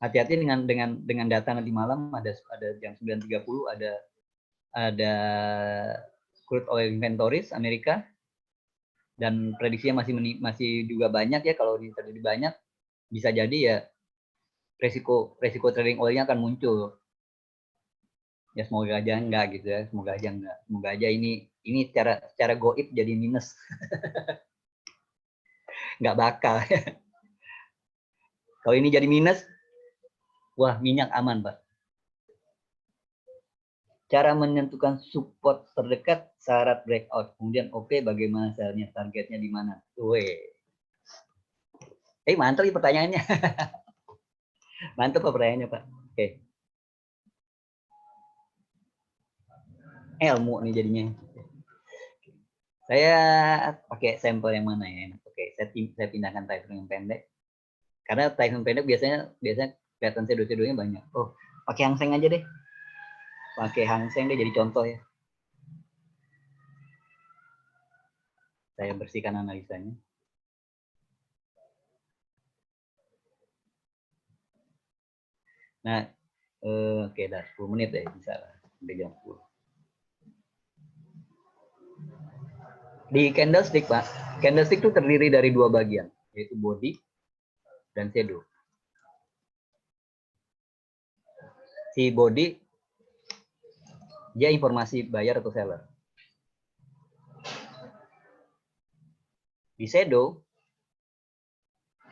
A: Hati-hati dengan data nanti malam, ada jam 9.30 ada crude oil inventories Amerika, dan prediksinya masih juga banyak ya. Kalau ini terjadi banyak, bisa jadi ya resiko trading oilnya akan muncul. Ya semoga aja enggak gitu ya, semoga aja ini secara goib jadi minus. Nggak bakal. Kalau ini jadi minus, wah minyak aman Pak. Cara menentukan support terdekat, syarat breakout. Kemudian bagaimana caranya, targetnya di mana? Mantap nih pertanyaannya. Mantap pertanyaannya Pak. Oke. Ilmu nih jadinya. Saya pakai sampel yang mana ya? Oke, saya pindahkan time frame yang pendek. Karena time frame pendek biasanya kelihatan shadow-shadownya banyak. Oh, pakai Hang Seng aja deh. Pakai Hang Seng deh jadi contoh ya. Saya bersihkan analisanya. Nah, oke, dah 10 menit ya bisa lah. Sampai jam 10. Di candlestick, Pak, candlestick itu terdiri dari dua bagian, yaitu body dan shadow. Si body, dia informasi buyer atau seller. Di shadow,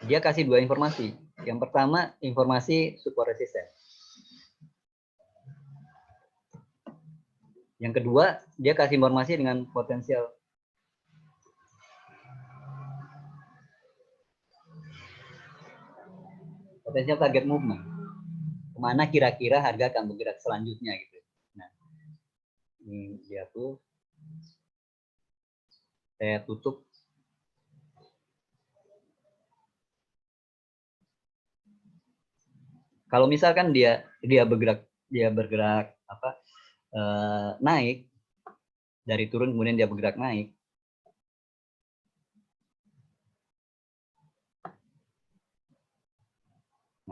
A: dia kasih dua informasi. Yang pertama, informasi support resistance. Yang kedua, dia kasih informasi dengan potensial target movement. Kemana kira-kira harga akan bergerak selanjutnya gitu. Nah, ini dia tuh saya tutup. Kalau misalkan dia bergerak naik dari turun kemudian dia bergerak naik.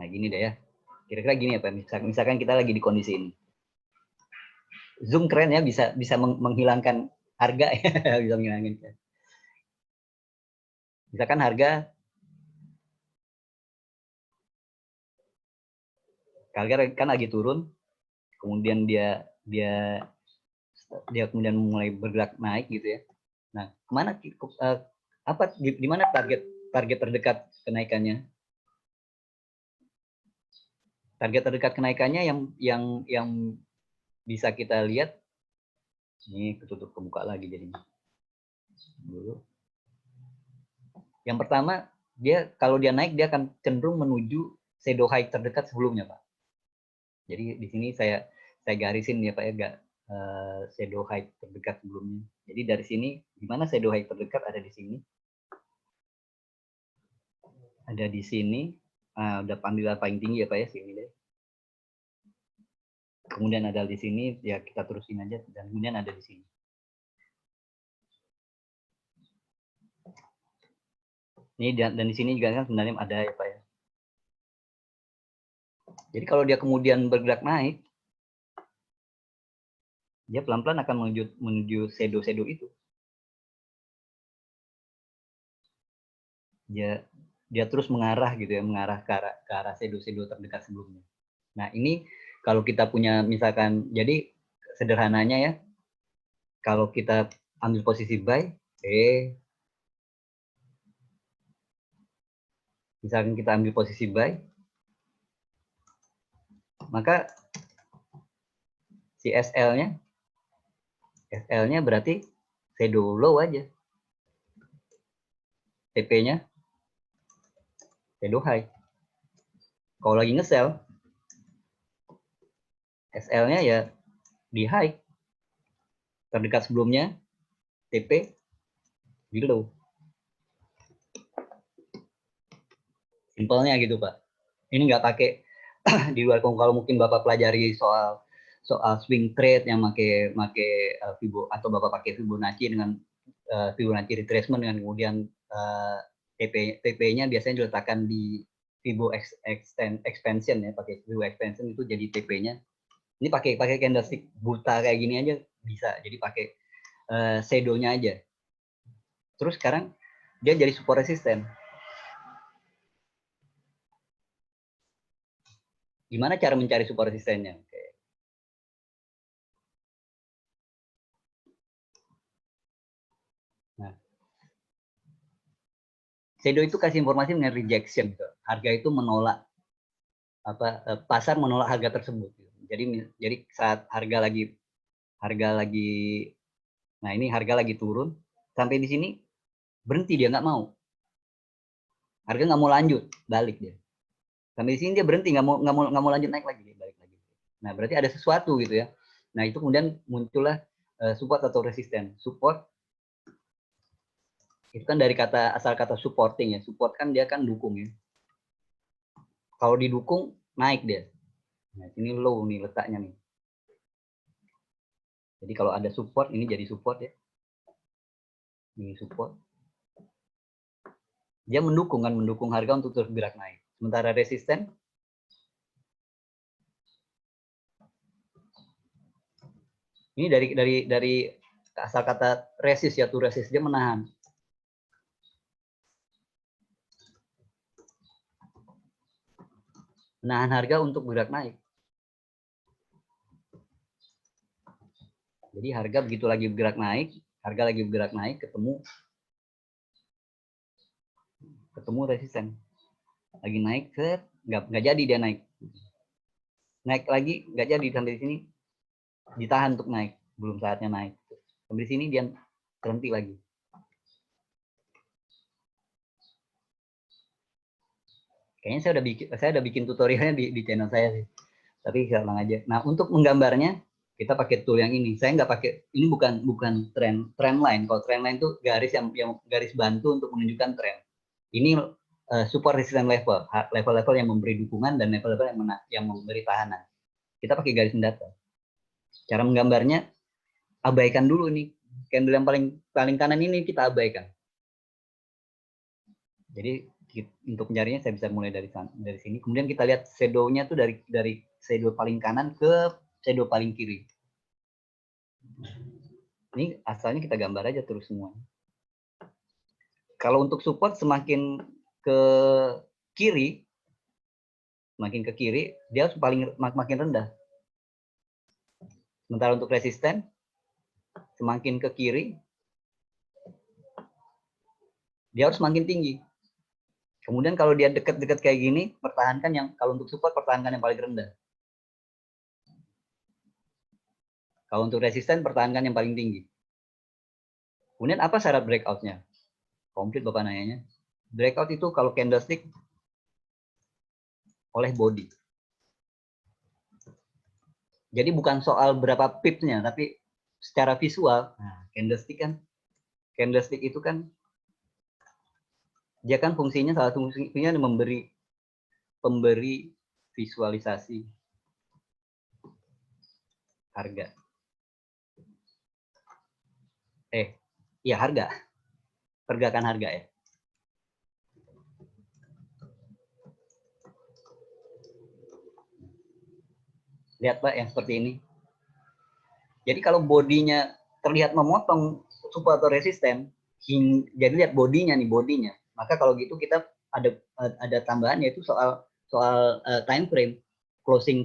A: Nah, gini deh ya. Kira-kira gini ya Pak, misalkan kita lagi di kondisi ini. Zoom keren ya, bisa menghilangkan harga ya, bisa menghilangkan. Misalkan harga kan lagi turun, kemudian dia kemudian mulai bergerak naik gitu ya. Nah, kemana di mana target terdekat kenaikannya? Target terdekat kenaikannya yang bisa kita lihat ini kebuka lagi jadinya. Dulu. Yang pertama, kalau dia naik dia akan cenderung menuju shadow high terdekat sebelumnya, Pak. Jadi di sini saya garisin ya Pak ya, shadow high terdekat sebelumnya. Jadi dari sini, di mana shadow high terdekat ada di sini. ada di sini. Udah panggilan paling tinggi ya Pak ya, sini deh. Kemudian ada di sini, ya kita terusin aja, dan kemudian ada di sini. Ini dan di sini juga kan sebenarnya ada ya Pak ya. Jadi kalau dia kemudian bergerak naik, dia pelan-pelan akan menuju shadow itu. Dia terus mengarah gitu ya, mengarah ke arah shadow terdekat sebelumnya. Nah, ini kalau kita punya misalkan, jadi sederhananya ya, kalau kita ambil posisi buy, misalkan kita ambil posisi buy, maka si SL-nya berarti shadow low aja. TP-nya shadow high. Kalau lagi nge-sell, SL-nya ya di high. Terdekat sebelumnya, TP di low. Simpelnya gitu, Pak. Ini nggak pakai di luar, kalau mungkin Bapak pelajari soal swing trade yang make atau Bapak pakai Fibonacci dengan Fibonacci retracement dengan kemudian TP-nya biasanya diletakkan di Fibo expansion ya, pakai Fibo expansion itu jadi TP-nya. Ini pakai candlestick buta kayak gini aja bisa. Jadi pakai shadow-nya aja. Terus sekarang dia jadi support resisten. Gimana cara mencari support resistennya? Oke. Nah, shadow itu kasih informasi dengan rejection. Harga itu menolak pasar menolak harga tersebut. Jadi saat harga lagi nah ini harga lagi turun sampai di sini berhenti, dia nggak mau, harga nggak mau lanjut balik dia sampai di sini, dia berhenti, nggak mau lanjut naik lagi, dia balik lagi. Nah berarti ada sesuatu gitu ya. Nah itu kemudian muncullah support atau resisten. Support itu kan dari asal kata supporting ya. Support kan dia kan dukung ya. Kalau didukung naik dia. Nah ini low nih letaknya nih. Jadi kalau ada support, ini jadi support ya. Ini support. Dia mendukung harga untuk terus bergerak naik. Sementara resisten ini dari asal kata resist ya, tuh resist, dia menahan. Menahan harga untuk bergerak naik. Jadi harga begitu lagi bergerak naik, ketemu resisten. Lagi naik, nggak jadi dia naik. Naik lagi, nggak jadi sampai di sini. Ditahan untuk naik, belum saatnya naik. Sampai di sini dia berhenti lagi. Kayaknya saya udah bikin tutorialnya di channel saya sih. Tapi saya ulang aja. Nah, untuk menggambarnya kita pakai tool yang ini. Saya nggak pakai, ini bukan trend line. Kalau trend line itu garis yang garis bantu untuk menunjukkan tren. Ini support resistance level yang memberi dukungan dan level-level yang memberi tahanan. Kita pakai garis mendatar. Cara menggambarnya, abaikan dulu nih. Candle yang paling kanan ini kita abaikan. Jadi untuk mencarinya saya bisa mulai dari sini. Kemudian kita lihat shadow-nya tuh dari shadow paling kanan ke shadow paling kiri. Ini asalnya kita gambar aja terus semua. Kalau untuk support semakin ke kiri, dia harus makin rendah. Sementara untuk resisten semakin ke kiri, dia harus makin tinggi. Kemudian kalau dia dekat-dekat kayak gini, kalau untuk support pertahankan yang paling rendah. Kalau untuk resisten pertahankan yang paling tinggi. Kemudian apa syarat breakout-nya? Komplit Bapak nanyanya. Breakout itu kalau candlestick oleh body. Jadi bukan soal berapa pipsnya, tapi secara visual. Nah, candlestick itu kan Dia kan fungsinya, salah satu fungsinya pemberi visualisasi harga. Iya harga, pergerakan harga ya. Lihat Pak yang seperti ini. Jadi kalau bodinya terlihat memotong support atau resisten, jadi lihat bodinya nih, bodinya. Maka kalau gitu kita ada tambahan, yaitu soal time frame, closing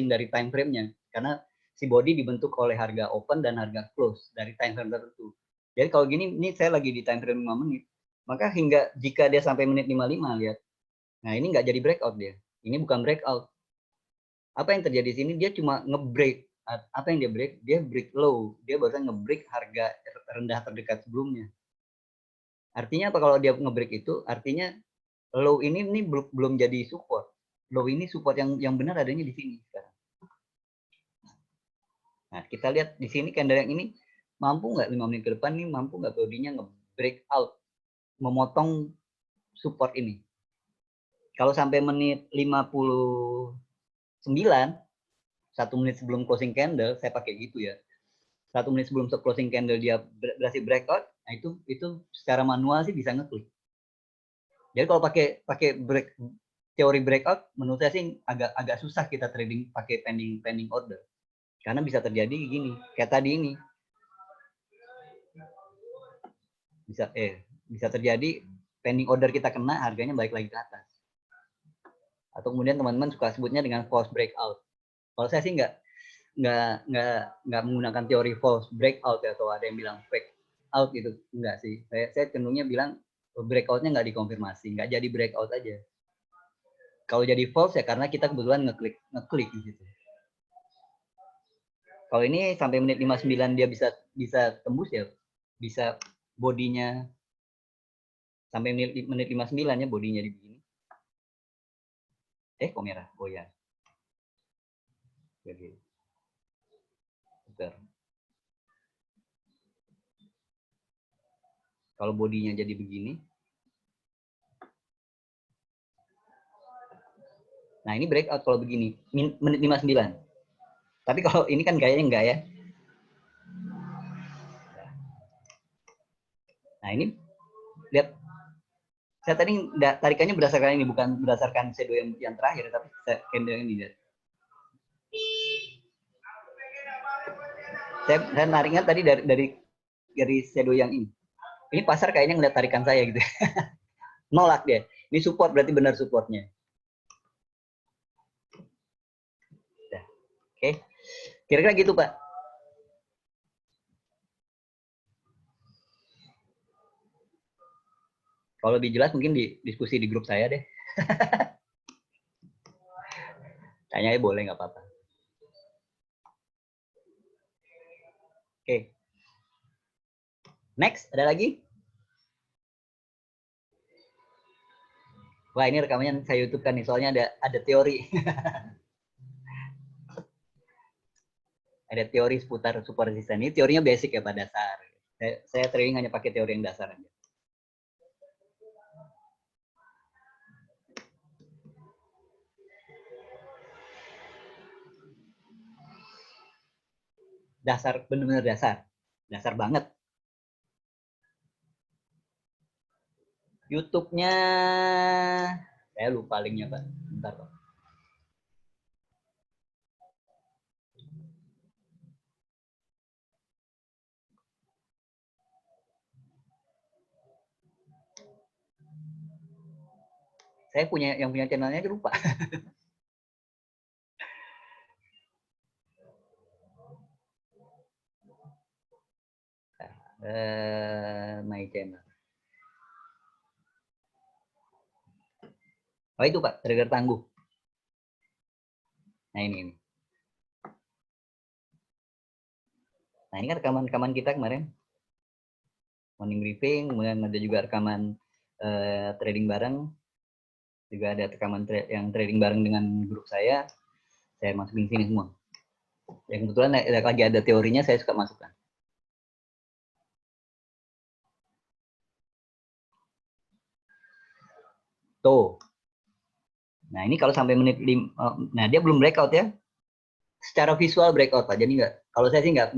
A: dari time frame-nya. Karena si body dibentuk oleh harga open dan harga close dari time frame tertentu. Jadi kalau gini, ini saya lagi di time frame 5 menit. Maka jika dia sampai menit 55, lihat. Nah, ini nggak jadi breakout dia. Ini bukan breakout. Apa yang terjadi di sini? Dia cuma nge-break. Apa yang dia break? Dia break low. Dia barusan nge-break harga rendah terdekat sebelumnya. Artinya apa kalau dia nge-break itu? Artinya low ini belum jadi support. Low ini support yang benar adanya di sini sekarang. Nah, kita lihat di sini candle yang ini mampu nggak 5 menit ke depan nih, mampu nggak bodinya nge-break out, memotong support ini. Kalau sampai menit 59, 1 menit sebelum closing candle, saya pakai gitu ya. 1 menit sebelum closing candle dia berhasil breakout, nah itu secara manual sih bisa ngeklik. Jadi kalau pakai teori breakout, menurut saya sih agak susah kita trading pakai pending order. Karena bisa terjadi gini, kayak tadi ini. Bisa terjadi pending order kita kena, harganya balik lagi ke atas. Atau kemudian teman-teman suka sebutnya dengan false breakout. Kalau saya sih nggak menggunakan teori false breakout ya, atau ada yang bilang fake out gitu, enggak sih. Saya cenderungnya bilang breakoutnya nggak dikonfirmasi, nggak jadi breakout aja. Kalau jadi false ya karena kita kebetulan ngeklik di situ. Kalau ini sampai menit 59 dia bisa tembus ya, bisa bodinya sampai menit 59 ya bodinya di begini. Kok merah? Oh ya. Jadi, kalau bodinya jadi begini, nah ini breakout kalau begini, menit 59. Tapi kalau ini kan kayaknya enggak ya. Nah ini, lihat. Saya tadi tarikannya berdasarkan ini, bukan berdasarkan shadow yang terakhir, tapi candle ini. Lihat. Saya nariknya tadi dari shadow yang ini. Ini pasar kayaknya ngeliat tarikan saya gitu. Nolak dia. Ini support, berarti benar supportnya. Oke. Kira-kira gitu, Pak. Kalau lebih jelas mungkin diskusi di grup saya deh. Tanya ya boleh, nggak apa-apa. Oke. Next, ada lagi? Wah, ini rekamannya saya YouTube kan nih, soalnya ada teori. Ada teori seputar support resistance. Ini teorinya basic ya, Pak, dasar. Saya trading hanya pakai teori yang dasar aja. Dasar, benar-benar dasar. Dasar banget. YouTube-nya saya lupa linknya, Pak. Bentar, Pak. Saya yang punya channelnya aja lupa. My channel. Oh itu Pak, trader tangguh. Nah ini. Nah ini kan rekaman kita kemarin. Morning briefing, kemudian ada juga rekaman trading bareng. Juga ada rekaman yang trading bareng dengan grup saya. Saya masukin sini semua. Yang kebetulan lagi ada teorinya, saya suka masukkan. Tuh. Nah, ini kalau sampai menit 5, nah dia belum breakout ya. Secara visual breakout Pak. Jadi nggak, kalau saya sih nggak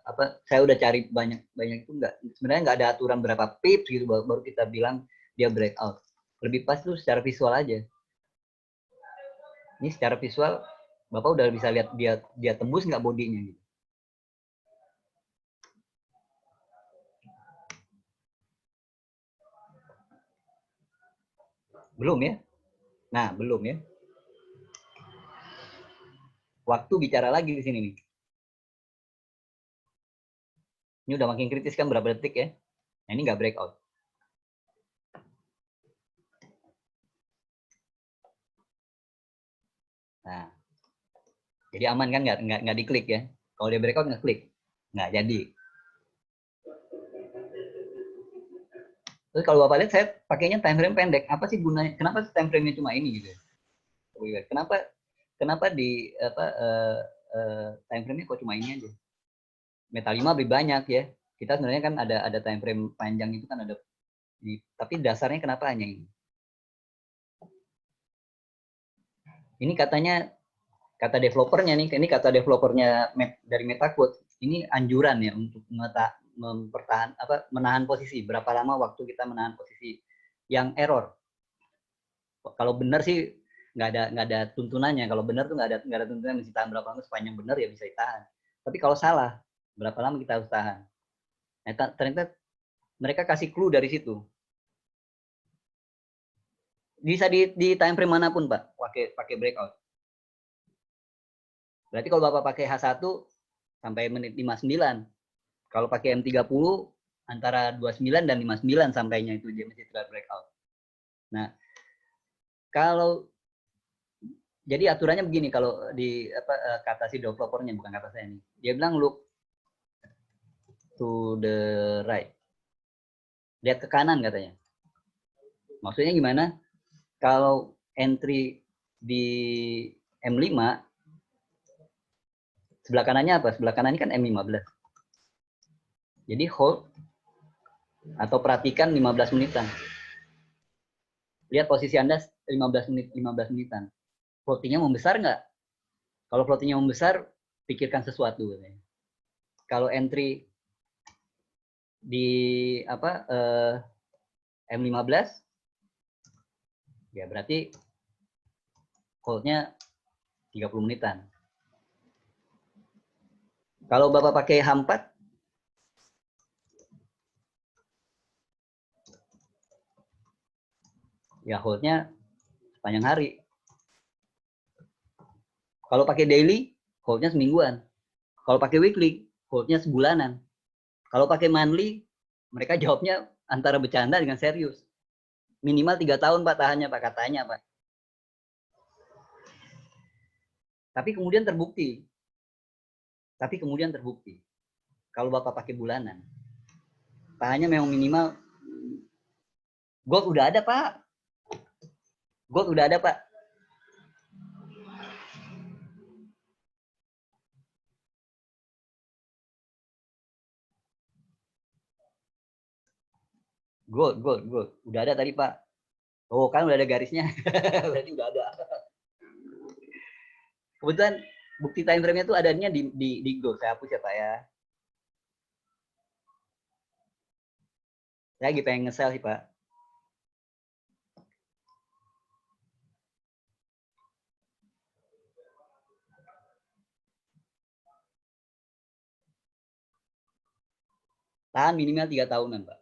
A: apa, saya udah cari banyak itu nggak, sebenarnya nggak ada aturan berapa pips gitu baru kita bilang dia breakout. Lebih pas tuh secara visual aja. Ini secara visual Bapak udah bisa lihat dia tembus nggak bodinya gitu. Belum ya? Nah, belum ya. Waktu bicara lagi di sini nih. Ini udah makin kritis kan berapa detik ya? Nah, ini nggak breakout. Nah, jadi aman kan, nggak diklik ya. Kalau dia breakout nggak klik, nggak jadi. Terus kalau Bapak lihat saya pakainya time frame pendek. Apa sih gunanya? Kenapa time frame-nya cuma ini gitu? Kenapa di apa time frame-nya kok cuma ini aja? Meta 5 lebih banyak ya. Kita sebenarnya kan ada time frame panjang itu kan ada, tapi dasarnya kenapa hanya ini? Ini katanya, kata developernya nih, ini kata developernya dari MetaQuote, ini anjuran ya untuk menahan posisi. Berapa lama waktu kita menahan posisi yang error? Kalau benar sih nggak ada tuntunannya. Kalau benar tuh nggak ada tuntunan, mesti tahan berapa lama, sepanjang benar ya bisa ditahan. Tapi kalau salah, berapa lama kita harus tahan? Nah, ternyata mereka kasih clue dari situ. Bisa di time frame manapun Pak, pakai breakout. Berarti kalau Bapak pakai H1 sampai menit 59. Kalau pakai M30 antara 29 dan 59 sampainya itu dia mesti trade breakout. Nah, kalau jadi aturannya begini, kalau di kata si developernya, bukan kata saya nih. Dia bilang look to the right. Lihat ke kanan katanya. Maksudnya gimana? Kalau entry di M5, sebelah kanannya apa? Sebelah kanannya kan M15. Jadi hold atau perhatikan 15 menitan. Lihat posisi Anda 15 menitan. Floatingnya membesar nggak? Kalau floatingnya membesar, pikirkan sesuatu. Kalau entry di M15, ya berarti holdnya 30 menitan. Kalau Bapak pakai H4, ya holdnya sepanjang hari. Kalau pakai daily, holdnya semingguan. Kalau pakai weekly, holdnya sebulanan. Kalau pakai monthly, mereka jawabnya antara bercanda dengan serius. Minimal 3 tahun Pak tahannya Pak, katanya Pak. Tapi kemudian terbukti. Kalau Bapak pakai bulanan, tahannya memang minimal. Gold udah ada Pak. Gold udah ada Pak. Gold. Udah ada tadi Pak. Oh kan udah ada garisnya. Berarti udah ada. Kebetulan bukti time frame-nya tuh adanya di gold. Saya hapus ya Pak ya. Saya lagi pengen nge-sell sih Pak. Tahan minimal 3 tahunan Pak.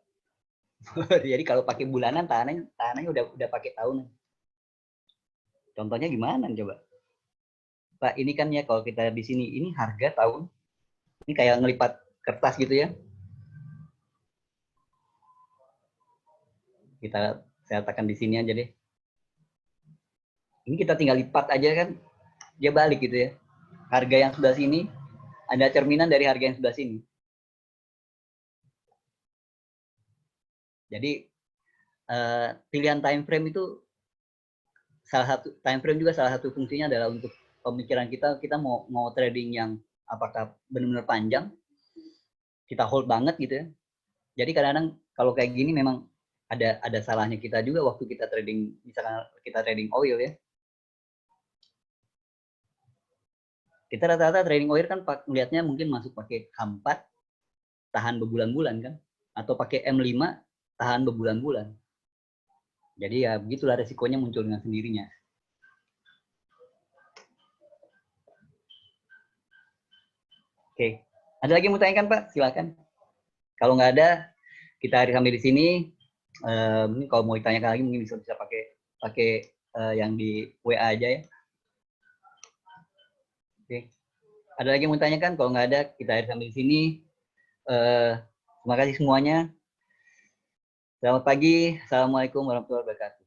A: Jadi kalau pakai bulanan tahanannya udah pakai tahunan. Contohnya gimana coba? Pak, ini kan ya kalau kita di sini, ini harga tahun. Ini kayak ngelipat kertas gitu ya. Saya letakkan di sini aja deh. Ini kita tinggal lipat aja kan, dia balik gitu ya. Harga yang sebelah sini, ada cerminan dari harga yang sebelah sini. Jadi pilihan time frame itu time frame juga salah satu fungsinya adalah untuk pemikiran kita mau trading yang apakah benar-benar panjang, kita hold banget gitu ya. Jadi kadang-kadang kalau kayak gini memang ada salahnya kita juga waktu kita trading, misalkan kita trading oil ya. Kita rata-rata trading oil kan melihatnya mungkin masuk pakai H4 tahan berbulan-bulan kan, atau pakai M5 tahan berbulan-bulan. Jadi ya begitulah resikonya muncul dengan sendirinya. Oke, ada lagi yang mau tanyakan Pak? Silakan. Kalau nggak ada, kita akhiri sampai di sini. Mungkin kalau mau ditanyakan lagi mungkin bisa pakai yang di WA aja ya. Oke. Ada lagi yang mau tanyakan? Kalau nggak ada, kita akhiri sampai di sini. Terima kasih semuanya. Selamat pagi. Assalamualaikum warahmatullahi wabarakatuh.